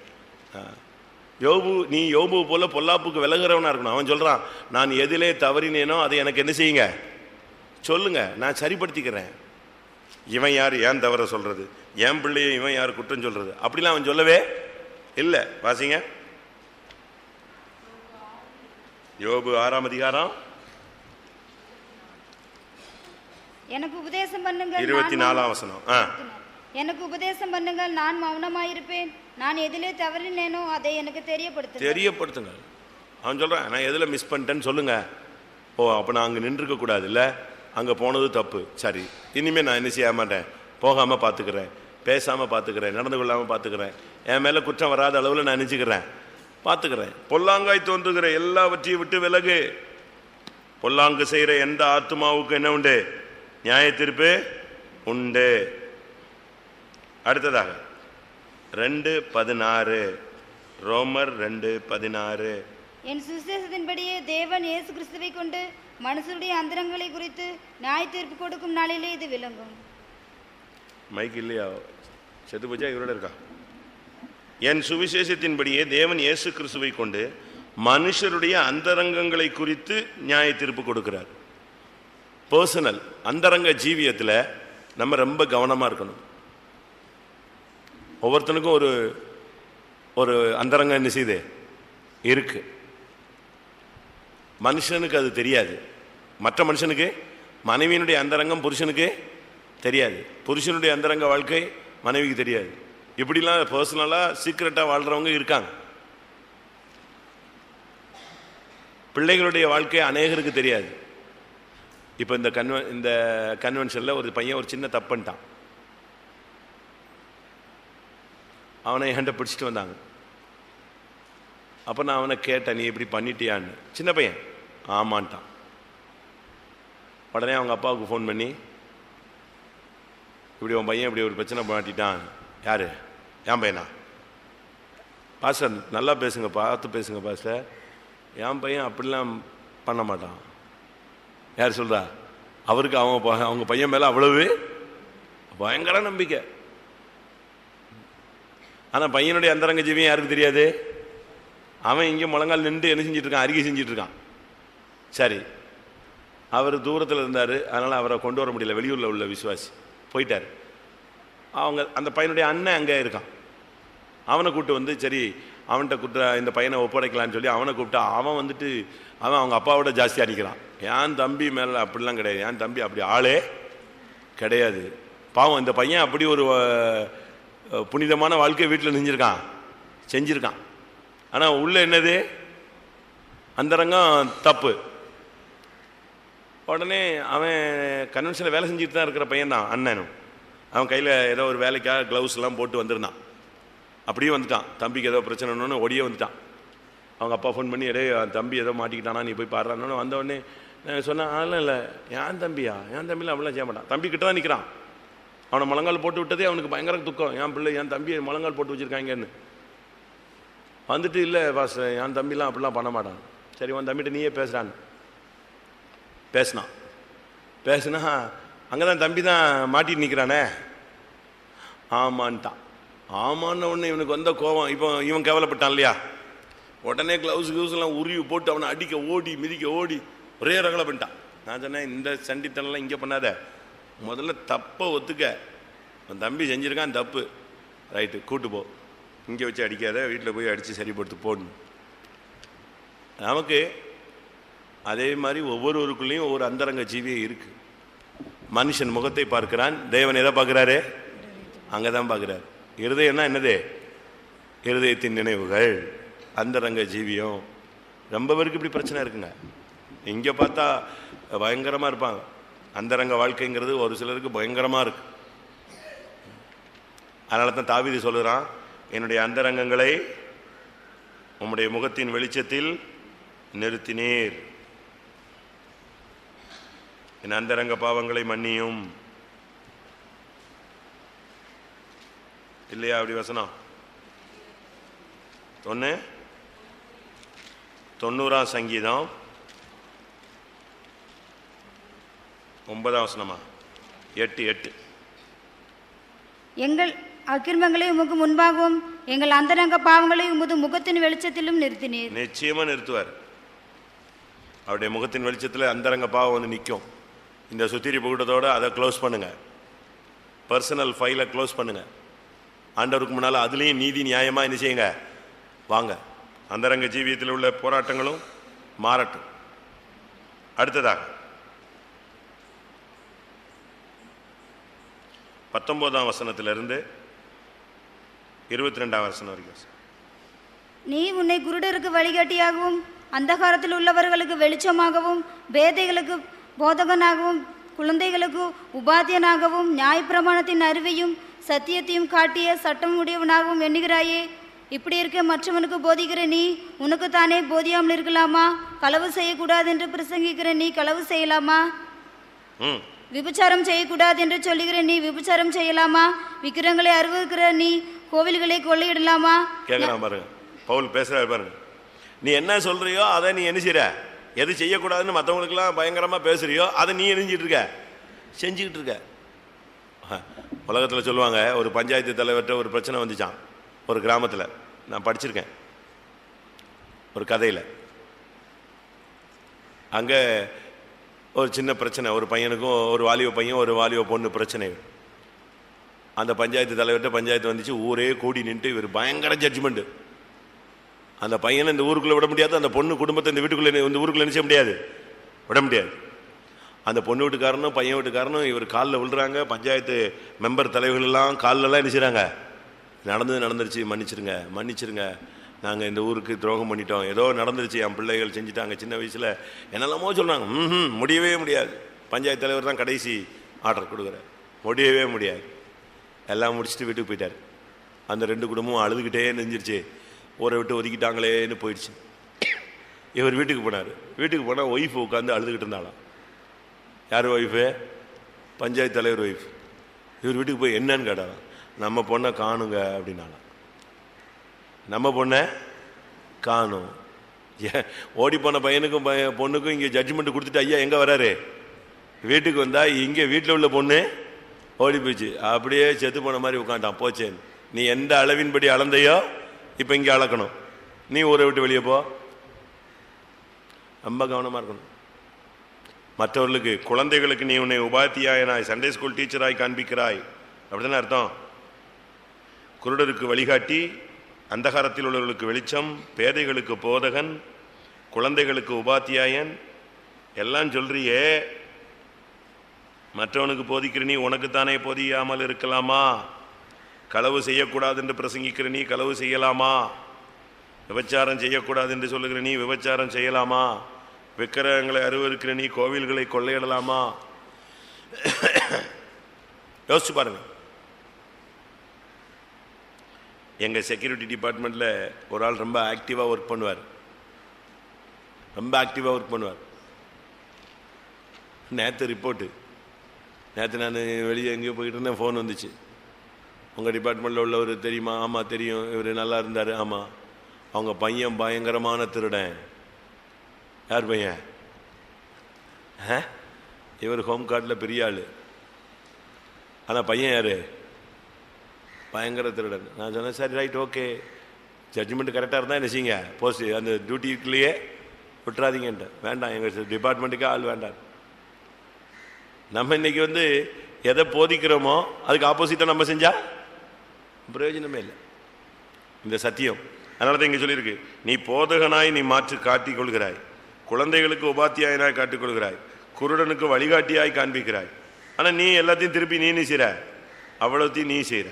யோபு, நீ யோபு போல பொல்லாப்புக்கு விலகிறவனா இருக்கணும். அவன் சொல்கிறான், நான் எதிலே தவறினேனோ அதை எனக்கு என்ன செய்யுங்க, சொல்லுங்க, நான் சரிப்படுத்திக்கிறேன். இவன் யார் ஏன் தவற சொல்றது, என் பிள்ளையை இவன் யார் குற்றம் சொல்றது, அப்படிலாம் அவன் சொல்லவே இல்லை. வாசிங்க யோபு 6ஆம் அதிகாரம் எனக்கு உபதேசம் பண்ணுங்கள் 24ஆம் வசனம். எனக்கு உபதேசம் பண்ணுங்கள், நான் மௌனமாயிருப்பேன். நான் எதிலே தவறினேனோ அதை எனக்கு தெரியப்படுத்துங்க. அவன் சொல்றான், நான் எதில் மிஸ் பண்ணிட்டேன்னு சொல்லுங்க. ஓ, அப்போ நான் அங்கே நின்றுக்க கூடாது, இல்லை அங்கே போனது தப்பு, சரி இனிமேல் நான் என்ன செய்ய மாட்டேன், போகாமல் பார்த்துக்கிறேன், பேசாமல் பார்த்துக்கிறேன், நடந்து கொள்ளாமல் பார்த்துக்கிறேன், என் மேலே குற்றம் வராத அளவில் நான் நினச்சிக்கிறேன், பார்த்துக்கிறேன். பொல்லாங்காய் தோன்றுகிற எல்லாவற்றையும் விட்டு விலகு. பொல்லாங்கு செய்கிற எந்த ஆத்மாவுக்கு என்ன உண்டு, நியாய தீர்ப்பு உண்டு. அடுத்ததாக 2:16, ரோமர் 2:16. என் சுவிசேஷத்தின்படியே தேவன் இயேசு கிறிஸ்துவை கொண்டு மனுஷருடைய அந்தரங்களை குறித்து நியாய தீர்ப்பு கொடுக்கும் நாளிலே இது விளங்கும். மைக் இல்லையா, செத்து போச்சா, இவரோட இருக்கா? என் சுவிசேஷத்தின்படியே தேவன் இயேசு கிறிஸ்துவை கொண்டு மனுஷருடைய அந்தரங்கங்களை குறித்து நியாய தீர்ப்பு கொடுக்கிறார். பர்சனல் அந்தரங்க ஜீவியத்தில் நம்ம ரொம்ப கவனமாக இருக்கணும். ஒவ்வொருத்தனுக்கும் ஒரு ஒரு அந்தரங்கம் என்ன செய்யுது இருக்கு. மனுஷனுக்கு அது தெரியாது. மற்ற மனுஷனுக்கு மனைவியினுடைய அந்தரங்கம் புருஷனுக்கு தெரியாது, புருஷனுடைய அந்தரங்க வாழ்க்கை மனைவிக்கு தெரியாது. இப்படிலாம் பர்சனலாக சீக்கிரட்டாக வாழ்கிறவங்க இருக்காங்க. பிள்ளைகளுடைய வாழ்க்கை அநேகருக்கு தெரியாது. இப்போ இந்த கன்வென்ஷனில் ஒரு பையன் ஒரு சின்ன தப்பு பண்ணிட்டான். அவனை என்கிட்ட பிடிச்சிட்டு வந்தாங்க. அப்போ நான் அவனை கேட்டேன், நீ இப்படி பண்ணிட்டியான்னு. சின்ன பையன் ஆமான்ட்டான். உடனே அவங்க அப்பாவுக்கு ஃபோன் பண்ணி, இப்படி உன் பையன் இப்படி ஒரு பிரச்சனை மாட்டிட்டான். யார்? என் பையனா? பாஸ்டர் நல்லா பேசுங்க, பார்த்து பேசுங்க பாஸ்டர், என் பையன் அப்படிலாம் பண்ண மாட்டான். யார் சொல்கிறா? அவருக்கு அவங்க பையன் மேலே அவ்வளவு பயங்கர நம்பிக்கை. ஆனால் பையனுடைய அந்தரங்க ஜீவியம் யாருக்கு தெரியாது. அவன் இங்கே முழங்கால் நின்று என்ன செஞ்சிட்டு இருக்கான், அறிக்கை செஞ்சிட்டு இருக்கான். சரி, அவர் தூரத்தில் இருந்தார், அதனால் அவரை கொண்டு வர முடியல, வெளியூரில் உள்ள விசுவாசி போயிட்டார். அவங்க அந்த பையனுடைய அண்ணன் அங்கே இருக்கான். அவனை கூப்பிட்டு வந்து, சரி அவன்கிட்ட இந்த பையனை ஒப்படைக்கலான்னு சொல்லி அவனை கூப்பிட்டா, அவன் வந்துட்டு அவன் அவங்க அப்பாவோட ஜாஸ்தியாக நிற்கிறான். என் தம்பி மேலே அப்படிலாம் கிடையாது, என் தம்பி அப்படி ஆளே கிடையாது. பாவம், இந்த பையன் அப்படி ஒரு புனிதமான வாழ்க்கை வீட்டில் செஞ்சிருக்கான். ஆனால் உள்ள என்னது அந்தரங்கம் தப்பு. உடனே அவன் கன்வென்ஷனில் வேலை செஞ்சுட்டு தான் இருக்கிற பையன் தான் அண்ணனும். அவன் கையில் ஏதோ ஒரு வேலைக்காக க்ளவுஸ்லாம் போட்டு வந்திருந்தான். அப்படியே வந்துட்டான். தம்பிக்கு ஏதோ பிரச்சனைன்னு ஓடியே வந்துட்டான். அவங்க அப்பா ஃபோன் பண்ணி, தம்பி ஏதோ மாட்டிக்கிட்டானா, நீ போய் பாடுறான்னு. வந்தவொடனே சொன்னேன், அதெல்லாம் இல்லை, என் தம்பியா, என் தம்பியில் அப்படிலாம் செய்ய மாட்டான். தம்பி கிட்ட தான் நிற்கிறான். அவனை முழங்கால் போட்டு விட்டதே அவனுக்கு பயங்கர துக்கம். என் பிள்ளை என் தம்பியை முழங்கால் போட்டு வச்சுருக்காங்கன்னு வந்துட்டு, இல்லை பாஸ் என் தம்பிலாம் அப்படிலாம் பண்ண மாட்டான். சரி, உன் தம்பிகிட்ட நீயே பேசுகிறான்னு பேசுனா அங்கே தான் தம்பி தான் மாட்டிட்டு நிற்கிறானே. ஆமான்ட்டான். ஆமான்னு உடனே இவனுக்கு வந்த கோபம். இப்போ இவன் கேவலப்பட்டான் இல்லையா, உடனே கிளவுஸ்லாம் உருவி போட்டு அவனை அடிக்க ஓடி மிதிக்க ஓடி ஒரே ரகலை பண்ணிட்டான். நான் சொன்னேன், இந்த சண்டித்தனெல்லாம் இங்கே பண்ணாத, முதல்ல தப்பை ஒத்துக்க. அவன் தம்பி செஞ்சுருக்கான் தப்பு, ரைட்டு, கூட்டு போ, இங்கே வச்சு அடிக்காத, வீட்டில் போய் அடித்து சரிப்படுத்து போடணும். நமக்கு அதே மாதிரி ஒவ்வொருவருக்குள்ளேயும் ஒவ்வொரு அந்தரங்க ஜீவியம் இருக்குது. மனுஷன் முகத்தை பார்க்கிறான், தேவன் எதை பார்க்குறாரு? அங்கே தான் பார்க்குறாரு. இருதயம்னா என்னது? இருதயத்தின் நினைவுகள், அந்தரங்க ஜீவியம். ரொம்ப பேருக்கு இப்படி பிரச்சனை இருக்குங்க. இங்கே பார்த்தா பயங்கரமாக இருப்பாங்க, அந்தரங்க வாழ்க்கைங்கிறது ஒரு சிலருக்கு பயங்கரமாக இருக்கு. அதனால தான் தாவீது சொல்லுறான், என்னுடைய அந்தரங்கங்களை உம்முடைய முகத்தின் வெளிச்சத்தில் நிறுத்தினீர், என் அந்தரங்க பாவங்களை மன்னியும். இல்லையா அப்படி வசனம்? 90ஆம் சங்கீதம் 9ஆம் வசனமா? 8 எங்கள் அக்கிரமங்களை உமக்கு முன்பாகவும் எங்கள் அந்தரங்க பாவங்களை உமது முகத்தின் வெளிச்சத்திலும் நிறுத்தினீர். நிச்சயமா நிறுத்துவார். அவருடைய முகத்தின் வெளிச்சத்தில் அந்தரங்க பாவம் வந்து நிற்கும். இந்த சுத்திரிப்பு கூட்டத்தோடு அதை க்ளோஸ் பண்ணுங்க, பர்சனல் ஃபைலை க்ளோஸ் பண்ணுங்க. ஆண்டவருக்கு முன்னால் அதுலேயும் நீதி நியாயமாக என்ன செய்யுங்க, வாங்க. அந்தரங்க ஜீவியத்தில் உள்ள போராட்டங்களும் மாறட்டும். அடுத்ததாக 19ஆம் வசனத்திலிருந்து 22ஆம் வசனம் வரைக்கும். நீ உன்னை குருடருக்கு வழிகாட்டியாகவும் அந்தகாரத்தில் உள்ளவர்களுக்கு வெளிச்சமாகவும் பேதைகளுக்கு போதகனாகவும் குழந்தைகளுக்கு உபாத்தியனாகவும் நியாயப்பிரமாணத்தின் அறிவையும் சத்தியத்தையும் காட்டிய சட்டம் உடையவனாகவும் எண்ணுகிறாயே. இப்படி இருக்க மற்றவனுக்கு போதிக்கிற நீ உனக்கு தானே போதியாமல் இருக்கலாமா? களவு செய்யக்கூடாது என்று பிரசங்கிக்கிற நீ களவு செய்யலாமா? விபச்சாரம் செய்யக்கூடாது என்று சொல்லுகிற நீ விபச்சாரம் செய்யலாமா? விக்கிரங்களை அருவருக்கிற நீ கோவில்களை கொள்ளையிடலாமா? கேட்கலாம் பாருங்க, பவுல் பேசுறாரு பாருங்க. நீ என்ன சொல்றியோ அதை நீ என்ன செய்யற, எது செய்யக்கூடாதுன்னு மற்றவங்களுக்கெல்லாம் பயங்கரமா பேசுறியோ அதை நீ எரிஞ்சிட்டு இருக்க, செஞ்சுக்கிட்டு இருக்க. உலகத்தில் சொல்லுவாங்க, ஒரு பஞ்சாயத்து தலைவர்கிட்ட ஒரு பிரச்சனை வந்துச்சான் ஒரு கிராமத்தில். நான் படிச்சிருக்கேன் ஒரு கதையில். அங்கே ஒரு சின்ன பிரச்சனை, ஒரு பையனுக்கும் ஒரு வாலிப பையன் ஒரு வாலிப பொண்ணு பிரச்சனை. அந்த பஞ்சாயத்து தலைவர்கிட்ட பஞ்சாயத்து வந்துச்சு, ஊரே கூடி நின்று இவர் பயங்கர ஜட்ஜ்மெண்ட். அந்த பையனை இந்த ஊருக்குள்ளே விட முடியாது, அந்த பொண்ணு குடும்பத்தை இந்த வீட்டுக்குள்ளே இந்த ஊருக்குள்ளே நினைச்ச முடியாது, விட முடியாது. அந்த பொண்ணு வீட்டுக்காரனும் பையன் வீட்டுக்காரனும் இவர் காலில் விழுறாங்க. பஞ்சாயத்து மெம்பர் தலைவர்கள் எல்லாம் காலிலெல்லாம் நினைச்சுறாங்க, நடந்துருச்சு, மன்னிச்சிருங்க, நாங்கள் இந்த ஊருக்கு துரோகம் பண்ணிட்டோம், ஏதோ நடந்துருச்சு, என் பிள்ளைகள் செஞ்சுட்டாங்க சின்ன வயசில், என்னெல்லாமோ சொல்கிறாங்க. முடியவே முடியாது. பஞ்சாயத்து தலைவர் தான் கடைசி ஆர்டர் கொடுக்குறார், முடியவே முடியாது. எல்லாம் முடிச்சுட்டு வீட்டுக்கு போயிட்டார். அந்த 2 குடும்பமும் அழுதுகிட்டே நெஞ்சிருச்சு, ஊரை விட்டு ஒதுக்கிட்டாங்களேன்னு போயிடுச்சு. இவர் வீட்டுக்கு போனார். வீட்டுக்கு போனால் ஒய்ஃபு உட்காந்து அழுதுகிட்டு இருந்தாலாம். யார் ஒய்ஃபு? பஞ்சாயத்து தலைவர் ஒய்ஃப். இவர் வீட்டுக்கு போய் என்னன்னு கேட்டாராம். நம்ம பொண்ணை காணுங்க அப்படின்னாலாம். நம்ம பொண்ணை காணும். ஓடி போன பையனுக்கும் பொண்ணுக்கும் இங்கே ஜட்ஜ்மெண்ட் கொடுத்துட்டு ஐயா எங்கே வராரு, வீட்டுக்கு வந்தா இங்கே வீட்டில் உள்ள பொண்ணு ஓடி போயிடுச்சு. அப்படியே செத்து போன மாதிரி உட்காண்டான். போச்சேன், நீ எந்த அளவின்படி அளந்தையோ இப்போ இங்கே அளக்கணும், நீ ஊரை விட்டு வெளியே போ. ரொம்ப கவனமாக இருக்கணும். மற்றவர்களுக்கு, குழந்தைகளுக்கு நீ உன்னை உபாத்தியாயனாய் சண்டே ஸ்கூல் டீச்சராய் காண்பிக்கிறாய், அப்படித்தானே அர்த்தம். குருடருக்கு வழிகாட்டி, அந்தகாரத்தில் உள்ளவர்களுக்கு வெளிச்சம், பேதைகளுக்கு போதகன், குழந்தைகளுக்கு உபாத்தியாயன் எல்லாம் சொல்றியே. மற்றவனுக்கு போதிக்கிற நீ உனக்குத்தானே போதியாமல் இருக்கலாமா? களவு செய்யக்கூடாது என்று பிரசங்கிக்கிற நீ களவு செய்யலாமா? விபச்சாரம் செய்யக்கூடாது என்று சொல்லுகிற நீ விபச்சாரம் செய்யலாமா? விக்கிரகங்களை அருவருக்கிற நீ கோவில்களை கொள்ளையிடலாமா? யோசிச்சு பாருங்க. எங்கள் செக்யூரிட்டி டிபார்ட்மெண்ட்டில் ஒரு ஆள் ரொம்ப ஆக்டிவாக ஒர்க் பண்ணுவார். நேற்று ரிப்போர்ட்டு, நேற்று நான் வெளியே எங்கேயோ போயிட்டு இருந்தேன், ஃபோன் வந்துச்சு. உங்கள் டிபார்ட்மெண்ட்டில் உள்ளவர் தெரியுமா? ஆமாம் தெரியும், இவர் நல்லா இருந்தார். ஆமாம், அவங்க பையன் பயங்கரமான திருடன். யார் பையன்? இவர் ஹோம் கார்டில் பெரிய ஆள், ஆனால் பையன் யார்? பயங்கர திருடன். நான் சொன்னேன், சரி ரைட் ஓகே, ஜட்ஜ்மெண்ட் கரெக்டாக இருந்தால் என்ன செய்யுங்க, போஸ்ட் அந்த டியூட்டிக்குள்ளேயே விட்டுறாதீங்கன்ட்டு. வேண்டாம், எங்கள் டிபார்ட்மெண்ட்டுக்கே ஆள் வேண்டாம். நம்ம இன்னைக்கு எதை போதிக்கிறோமோ அதுக்கு ஆப்போசிட்டாக நம்ம செஞ்சால் பிரயோஜனமே இல்லை. இந்த சத்தியம் அதனால தான் இங்கே சொல்லியிருக்கு, நீ போதகனாய் நீ மாற்றி காட்டிக் கொள்கிறாய், குழந்தைகளுக்கு உபாத்தியாயனாய் காட்டிக்கொள்கிறாய், குருடனுக்கு வழிகாட்டியாய் காண்பிக்கிறாய். ஆனால் நீ எல்லாத்தையும் திருப்பி நீ செய்கிற, அவ்வளோத்தையும் நீ செய்கிற.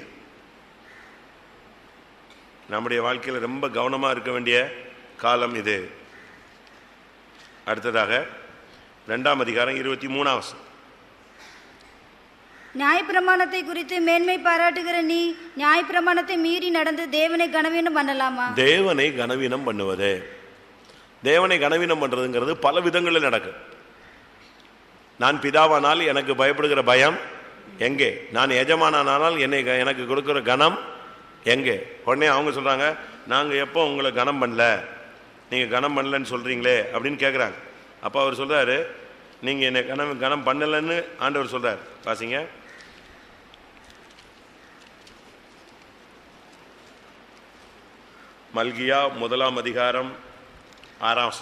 நம்முடைய வாழ்க்கையில் ரொம்ப கவனமாக இருக்க வேண்டிய காலம் இது. அடுத்ததாக 2ஆம் அதிகாரம் 23ஆம் வசனம். நியாயப்பிரமாணத்தை குறித்து மேன்மை பாராட்டுகிற நீ நியாயப்பிரமாணத்தை மீறி நடந்து தேவனை கனவீனம் பண்ணலாமா? தேவனை கனவீனம் பண்ணுவது, தேவனை கனவீனம் பண்றதுங்கிறது பல விதங்களில் நடக்கும். நான் பிதாவானால் எனக்கு பயப்படுகிற பயம் எங்கே? நான் எஜமானானால் எனக்கு கொடுக்கிற கனம் எங்கே? உடனே அவங்க சொல்றாங்க, நாங்க எப்போ உங்களை கனம் பண்ணல, நீங்க கனம் பண்ணலன்னு சொல்றீங்களே அப்படின்னு கேட்குறாங்க. அப்போ அவர் சொல்றாரு, நீங்க என்னை கனம் பண்ணலன்னு ஆண்டவர் சொல்றார். வாசிங்க. மல்கியா 1 அதிகாரம் 6.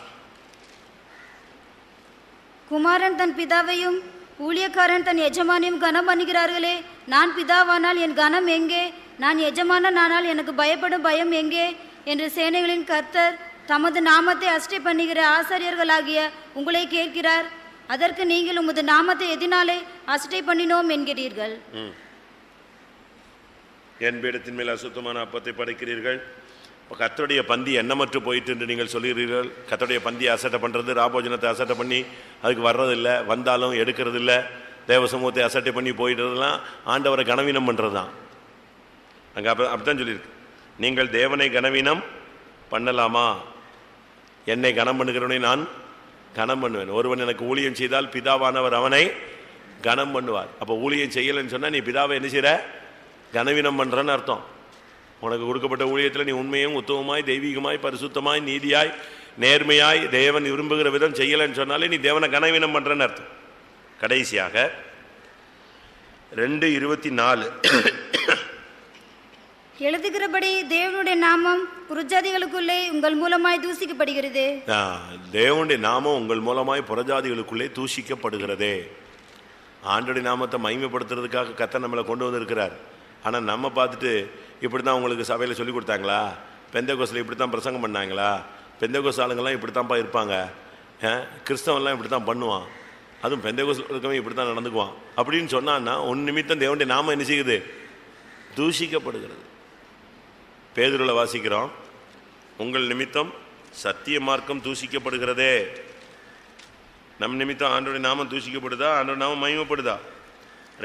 குமாரன் தன் பிதாவையும் ஊழியக்காரன் தன் எஜமானையும் கனம் பண்ணுகிறார்களே, நான் பிதாவானால் என் கனம் எங்கே? நான் எஜமானால் எனக்கு பயப்படும் பயம் எங்கே? என்று சேனைகளின் கர்த்தர் தமது நாமத்தை அஷ்டை பண்ணுகிற ஆசாரியர்களாகிய உங்களை கேட்கிறார். அதற்கு நீங்கள் உமது நாமத்தை எதினாலே அஷ்டை பண்ணினோம் என்கிறீர்கள். என் பீடத்தின் மேல் அசுத்தமான அப்பத்தை படைக்கிறீர்கள், கர்த்தருடைய பந்தி எண்ணமற்று போயிட்டு என்று நீங்கள் சொல்கிறீர்கள். கர்த்தருடைய பந்தியை அசட்டை பண்ணுறது, ராபோஜனத்தை அசட்டை பண்ணி அதுக்கு வர்றதில்லை, வந்தாலும் எடுக்கிறது இல்லை, தேவ சமூகத்தை அசட்டை பண்ணி போயிடுறதுலாம் ஆண்டவரை கனவீனம் பண்ணுறது தான். அங்கே அப்படித்தான் சொல்லியிருக்கு. நீங்கள் தேவனை கனவீனம் பண்ணலாமா? என்னை கனம் பண்ணுகிறவனை நான் கனம் பண்ணுவேன். ஒருவன் எனக்கு ஊழியம் செய்தால் பிதாவானவர் அவனை கனம் பண்ணுவார். அப்போ ஊழியம் செய்யலைன்னு சொன்னால் நீ பிதாவை என்ன செய்கிற? கனவீனம் பண்ணுறன்னு அர்த்தம். உனக்கு கொடுக்கப்பட்ட ஊழியத்தில் நீ உண்மையும் உத்தமமாய் தெய்வீகமாய் பரிசுத்தமாய் நீதியாய் நேர்மையாய் தேவன் விரும்புகிற விதம் செய்யலைன்னு சொன்னாலே நீ தேவனை கனவீனம் பண்ணுறன்னு அர்த்தம். கடைசியாக 2:24 எழுதுகிறபடி தேவனுடைய நாமம் புறஜாதிகளுக்குள்ளே உங்கள் மூலமாய் தூசிக்கப்படுகிறது. தேவனுடைய நாமம் உங்கள் மூலமாய் புறஜாதிகளுக்குள்ளே தூஷிக்கப்படுகிறதே. ஆண்டோடைய நாமத்தை மகிமைப்படுத்துறதுக்காக கர்த்தர் நம்மளை கொண்டு வந்திருக்கிறார். ஆனால் நம்ம பார்த்துட்டு இப்படி தான் உங்களுக்கு சபையில் சொல்லி கொடுத்தாங்களா? பெந்தேகோஸ்தில் இப்படி தான் பிரசங்கம் பண்ணாங்களா? பெந்தேகோஸ்து ஆளுங்கள்லாம் இப்படி தான்ப்பா இருப்பாங்க, கிறிஸ்தவன்லாம் இப்படி தான் பண்ணுவான், அதுவும் பெந்தேகோஸ்தில் இருக்கவன் இப்படி தான் நடந்துக்குவான் அப்படின்னு சொன்னான்னா உன் நிமித்தம் தேவனுடைய நாமம் என்ன செய்யுது? தூஷிக்கப்படுகிறது. பேதுருல வாசிக்கிறோம், உங்கள் நிமித்தம் சத்திய மார்க்கம் தூஷிக்கப்படுகிறதே. நம் நிமித்தம் ஆண்டோடைய நாமம் தூஷிக்கப்படுதா? ஆண்டோட நாமம் மகிமைப்படுதா?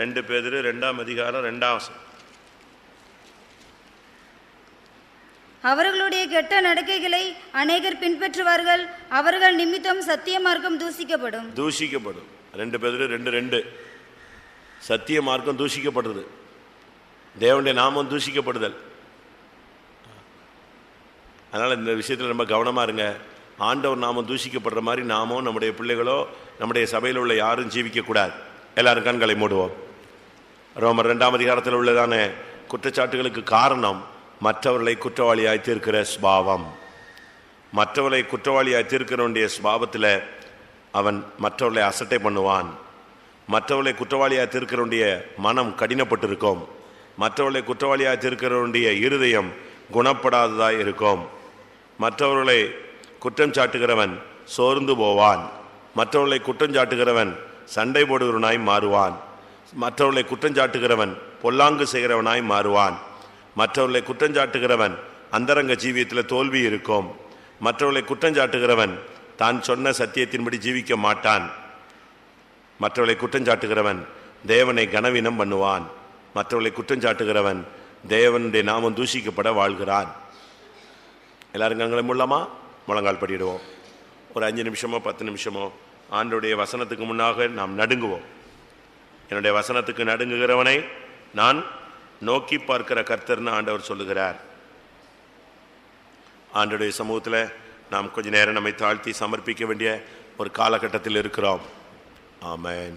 2 பேதுரு 2 அதிகாரம் 2 அவர்களுடைய கெட்ட நடக்கைகளை அநேகர் பின்பற்றுவார்கள், அவர்கள் நிமித்தம் சத்திய மார்க்கம் தூஷிக்கப்படும். 2 பேதுரு 2:2 சத்திய மார்க்கம் தூஷிக்கப்படுறது, தேவனுடைய நாமம் தூஷிக்கப்படுதல். அதனால் இந்த விஷயத்தில் ரொம்ப கவனமாக இருங்க. ஆண்டவர் நாமம் தூஷிக்கப்படுற மாதிரி நாமும் நம்முடைய பிள்ளைகளோ நம்முடைய சபையில் உள்ள யாரும் ஜீவிக்கக்கூடாது. எல்லாரும் கண்களை மூடுவோம். ரோமர் 2 அதிகாரத்தில் உள்ளதான குற்றச்சாட்டுகளுக்கு காரணம் மற்றவர்களை குற்றவாளியாய் தீர்க்கிற ஸ்பாவம். மற்றவர்களை குற்றவாளியாய் தீர்க்கிறவனுடைய ஸ்பாவத்தில் அவன் மற்றவர்களை அசட்டை பண்ணுவான். மற்றவர்களை குற்றவாளியாய் தீர்க்கிறவனுடைய மனம் கடினப்பட்டிருக்கும். மற்றவர்களை குற்றவாளியாய் தீர்க்கிறவனுடைய இருதயம் குணப்படாததாய் இருக்கும். மற்றவர்களை குற்றம் சாட்டுகிறவன் சோர்ந்து போவான். மற்றவர்களை குற்றம் சாட்டுகிறவன் சண்டை போடுகிறவனாய் மாறுவான். மற்றவர்களை குற்றம் சாட்டுகிறவன் பொல்லாங்கு செய்கிறவனாய் மாறுவான். மற்றவர்களை குற்றம் சாட்டுகிறவன் அந்தரங்க ஜீவியத்தில் தோல்வி இருக்கும். மற்றவர்களை குற்றம் சாட்டுகிறவன் தான் சொன்ன சத்தியத்தின்படி ஜீவிக்க மாட்டான். மற்றவர்களை குற்றம் சாட்டுகிறவன் தேவனை கனவீனம் பண்ணுவான். மற்றவர்களை குற்றம் சாட்டுகிறவன் தேவனுடைய நாமம் தூஷிக்கப்பட வாழ்கிறான். எல்லாரும் கண்களை மூடலாமா? முழங்கால் படிடுவோம். ஒரு 5 நிமிஷமோ 10 நிமிஷமோ ஆண்டோடைய வசனத்துக்கு முன்னாக நாம் நடுங்குவோம். என்னுடைய வசனத்துக்கு நடுங்குகிறவனை நான் நோக்கி பார்க்கிற கர்த்தர்னு ஆண்டவர் சொல்லுகிறார். ஆண்டோடைய சமூகத்தில் நாம் கொஞ்ச நேரம் நம்மை தாழ்த்தி சமர்ப்பிக்க வேண்டிய ஒரு காலகட்டத்தில் இருக்கிறோம். ஆமென்.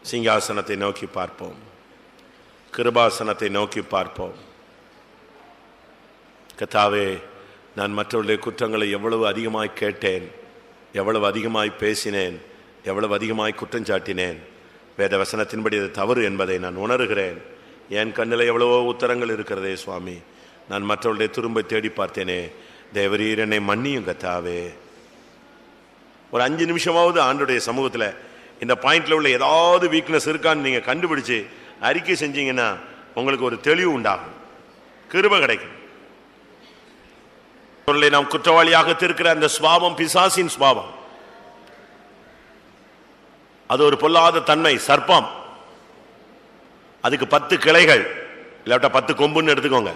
சிங்காசனத்தை நோக்கி பார்ப்போம். கிருபாசனத்தை நோக்கி பார்ப்போம். கர்த்தாவே, நான் மற்றவர்களுடைய குற்றங்களை எவ்வளவு அதிகமாய் கேட்டேன், எவ்வளவு அதிகமாய் பேசினேன், எவ்வளவு அதிகமாய் குற்றம் சாட்டினேன். வேத வசனத்தின்படி அது தவறு என்பதை நான் உணர்கிறேன். என் கண்ணில் எவ்வளவோ உத்தரங்கள் இருக்கிறதே சுவாமி. நான் மற்றவர்களுடைய துரும்பை தேடி பார்த்தேனே, தேவரீர் என்னை மன்னியும் கர்த்தாவே. ஒரு 5 நிமிஷமாவது ஆண்டோடைய சமூகத்தில் இந்த பாயிண்ட்ல உள்ள ஏதாவது வீக்னஸ் இருக்கான்னு நீங்க கண்டுபிடிச்சு அறிக்கை செஞ்சீங்கன்னா உங்களுக்கு ஒரு தெளிவு உண்டாகும், கிருபை கிடைக்கும். பொருளை நாம் குற்றவாளியாக இருக்கிற அந்த சுபாவம் பிசாசின் சுபாவம். அது ஒரு பொல்லாத தன்மை, சர்ப்பம். அதுக்கு 10 கிளைகள் இல்லாட்டா 10 கொம்புன்னு எடுத்துக்கோங்க.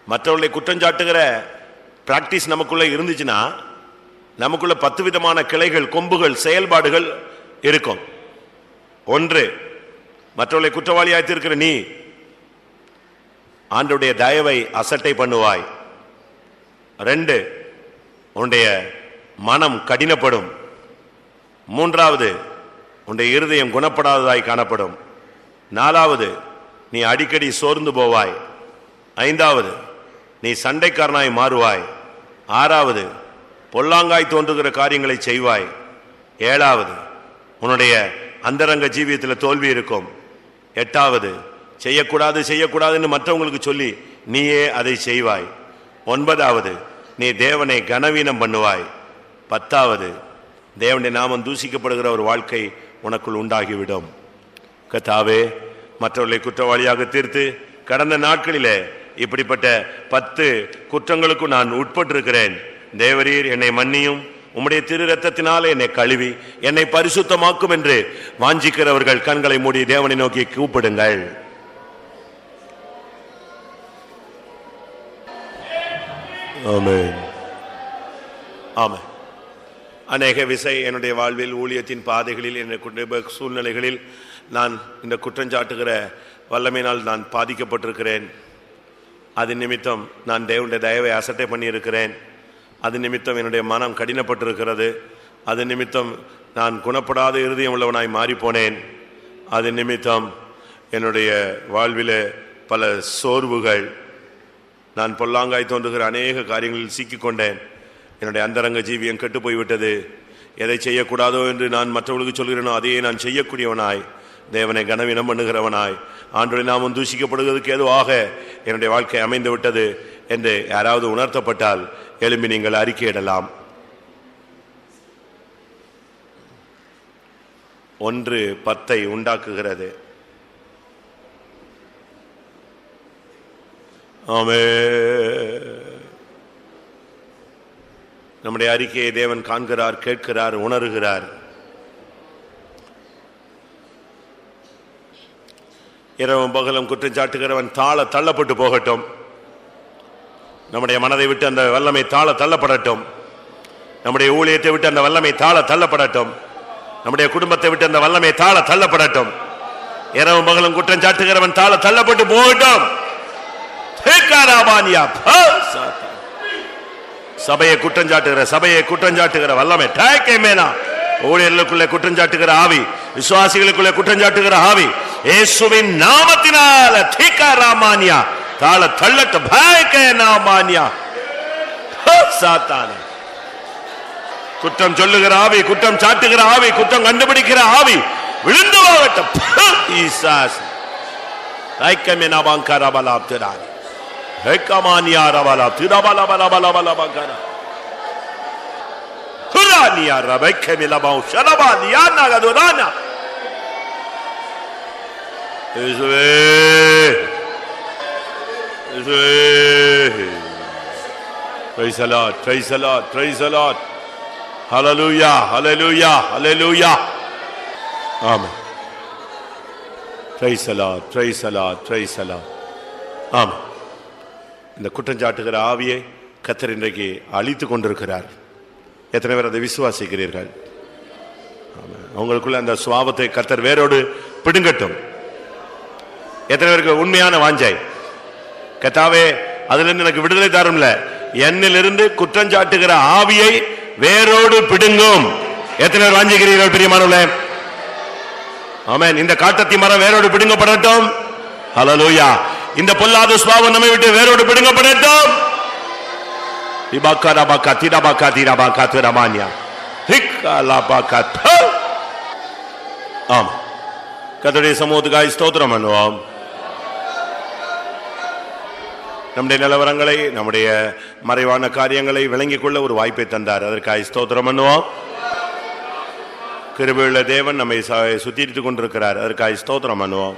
மற்றவர்களை குற்றஞ்சாட்டுகிற பிராக்டிஸ் நமக்குள்ள இருந்துச்சுன்னா நமக்குள்ள 10 விதமான கிளைகள், கொம்புகள், செயல்பாடுகள் இருக்கும். 1, மற்றவர்களை குற்றவாளியாக இருக்கிற நீ ஆண்டவருடைய தயவை அசட்டை பண்ணுவாய். 2, உன்னுடைய மனம் கடினப்படும். 3, உன்னுடைய இருதயம் குணப்படாததாய் காணப்படும். 4, நீ அடிக்கடி சோர்ந்து போவாய். 5, நீ சண்டைக்காரனாய் மாறுவாய். 6, பொல்லாங்காய் தோன்றுகிற காரியங்களை செய்வாய். 7, உன்னுடைய அந்தரங்க ஜீவியத்தில் தோல்வி இருக்கும். 8, செய்யக்கூடாது செய்யக்கூடாதுன்னு மற்றவங்களுக்கு சொல்லி நீயே அதை செய்வாய். 9, நீ தேவனை கனவீனம் பண்ணுவாய். 10, தேவனுடைய நாமம் தூசிக்கப்படுகிற ஒரு வாழ்க்கை உனக்குள் உண்டாகிவிடும். கர்த்தாவே, மற்றவர்களை குற்றவாளியாக தீர்த்து கடந்த நாட்களிலே இப்படிப்பட்ட 10 குற்றங்களுக்கு நான் உட்பட்டிருக்கிறேன். தேவரீர் என்னை மன்னியும், உம்முடைய திரு ரத்தத்தினாலே என்னை கழுவி என்னை பரிசுத்தமாக்கும் என்று வாஞ்சிக்கிறவர்கள் கண்களை மூடி தேவனை நோக்கி கூப்பிடுங்கள். ஆமென். ஆமென். அநேக விசை என்னுடைய வாழ்வில் ஊழியத்தின் பாதைகளில் என்னுடைய சூழ்நிலைகளில் நான் இந்த குற்றஞ்சாட்டுகிற வல்லமையினால் நான் பாதிக்கப்பட்டிருக்கிறேன். அது நிமித்தம் நான் தேவனுடைய தயவை அசட்டை பண்ணியிருக்கிறேன். அது நிமித்தம் என்னுடைய மனம் கடினப்பட்டிருக்கிறது. அது நிமித்தம் நான் குணப்படாத இருதயம் உள்ளவனாய் மாறிப்போனேன். அது நிமித்தம் என்னுடைய வாழ்விலே பல சோர்வுகள், நான் பொல்லாங்காய் தோன்றுகிற அநேக காரியங்களில் சிக்கிக்கொண்டேன். என்னுடைய அந்தரங்க ஜீவியம் கெட்டு போய்விட்டது. எதை செய்யக்கூடாதோ என்று நான் மற்றவர்களுக்கு சொல்கிறேனோ அதையே நான் செய்யக்கூடியவனாய், தேவனை கனவீனம் பண்ணுகிறவனாய், ஆண்டவருடைய நாமம் தூஷிக்கப்படுவதற்கு ஏதுவாக என்னுடைய வாழ்க்கை அமைந்து விட்டது என்று யாராவது உணர்த்தப்பட்டால் எழும்பி நீங்கள் அறிக்கையிடலாம். 1 10 உண்டாக்குகிறது. ஆமென். நம்முடைய அறிக்கையை தேவன் காண்கிறார், கேட்கிறார், உணர்கிறார். இரவும் பகலும் குற்றஞ்சாட்டுகிறவன் தள்ளப்பட்டு போகட்டும். நம்முடைய மனதை விட்டு அந்த வல்லமை தள்ளப்படட்டும். நம்முடைய ஊழியத்தை விட்டு அந்த வல்லமை தள்ளப்படட்டும். நம்முடைய குடும்பத்தை விட்டு அந்த வல்லமை தள்ளப்படட்டும். இரவும் பகலும் குற்றஞ்சாட்டுகிறவன் தள்ளப்பட்டு போகட்டும். சபையை குற்றஞ்சாட்டுகிற வல்லமை ஊழியர்களுக்குள்ளே குற்றஞ்சாட்டுகிற ஆவி, விசுவாசிகளுக்குள்ளே குற்றஞ்சாட்டுகிற ஆவி இயேசுவின் நாமத்தினால தீகாராமானியா தள்ளட்டு. பயக்கேனாமானியா சாத்தானே, குற்றம் சொல்லுகிற ஆவி, குற்றம் சாட்டுகிற ஆவி, குற்றம் கண்டுபிடிக்கிற ஆவி விழுந்து போகட்டும். ஈசாஸ் ஐக்கமேனாபாங்கரபலாப்திரான் ஹேக்கமானியா ரபலாப்திரபலபலபலபலபகர துரானியா ரபைக்கமிலபாவு ஷரபானியா நகதுரானா. இயேசுவே, praise the Lord, praise the Lord, praise the Lord. Hallelujah, hallelujah, hallelujah. Amen. Praise the Lord, praise the Lord, praise the Lord. Amen. இந்த குற்றஞ்சாட்டுகிற ஆவியை கர்த்தர் இன்றைக்கு அழித்துக் கொண்டிருக்கிறார். எத்தனை பேர் அதை விசுவாசிக்கிறீர்கள்? அவங்களுக்குள்ள அந்த சுபாவத்தை கர்த்தர் வேரோடு பிடுங்கட்டும். எத்தனை பேருக்கு உண்மையான வாஞ்சை, கர்த்தாவே அதிலிருந்து எனக்கு விடுதலை தாரும்ல, என்னிலிருந்து குற்றஞ்சாட்டுகிற ஆவியை வேரோடு பிடுங்கும். எத்தனை பேர் வாஞ்சிக்கிறீர்கள் பிரியமானவர்களே? ஆமென். இந்த காட்டத்தி மரம் வேரோடு பிடுங்கப்படட்டும். ஹல்லேலூயா. இந்த பொல்லாத சுபாவம் நம்மை விட்டு வேரோடு பிடுங்கப்படட்டும். கர்த்தருடைய சமூகத்துக்காய் ஸ்தோத்திரம் பண்ணுவோம். நம்முடைய நிலவரங்களை, நம்முடைய மறைவான காரியங்களை விளங்கிக் கொள்ள ஒரு வாய்ப்பை தந்தார். அதற்காக ஸ்தோத்திரம் பண்ணுவோம். கிருபையுள்ள தேவன் நம்மை சுத்திரித்துக் கொண்டிருக்கிறார். அதற்காக ஸ்தோத்திரம் பண்ணுவோம்.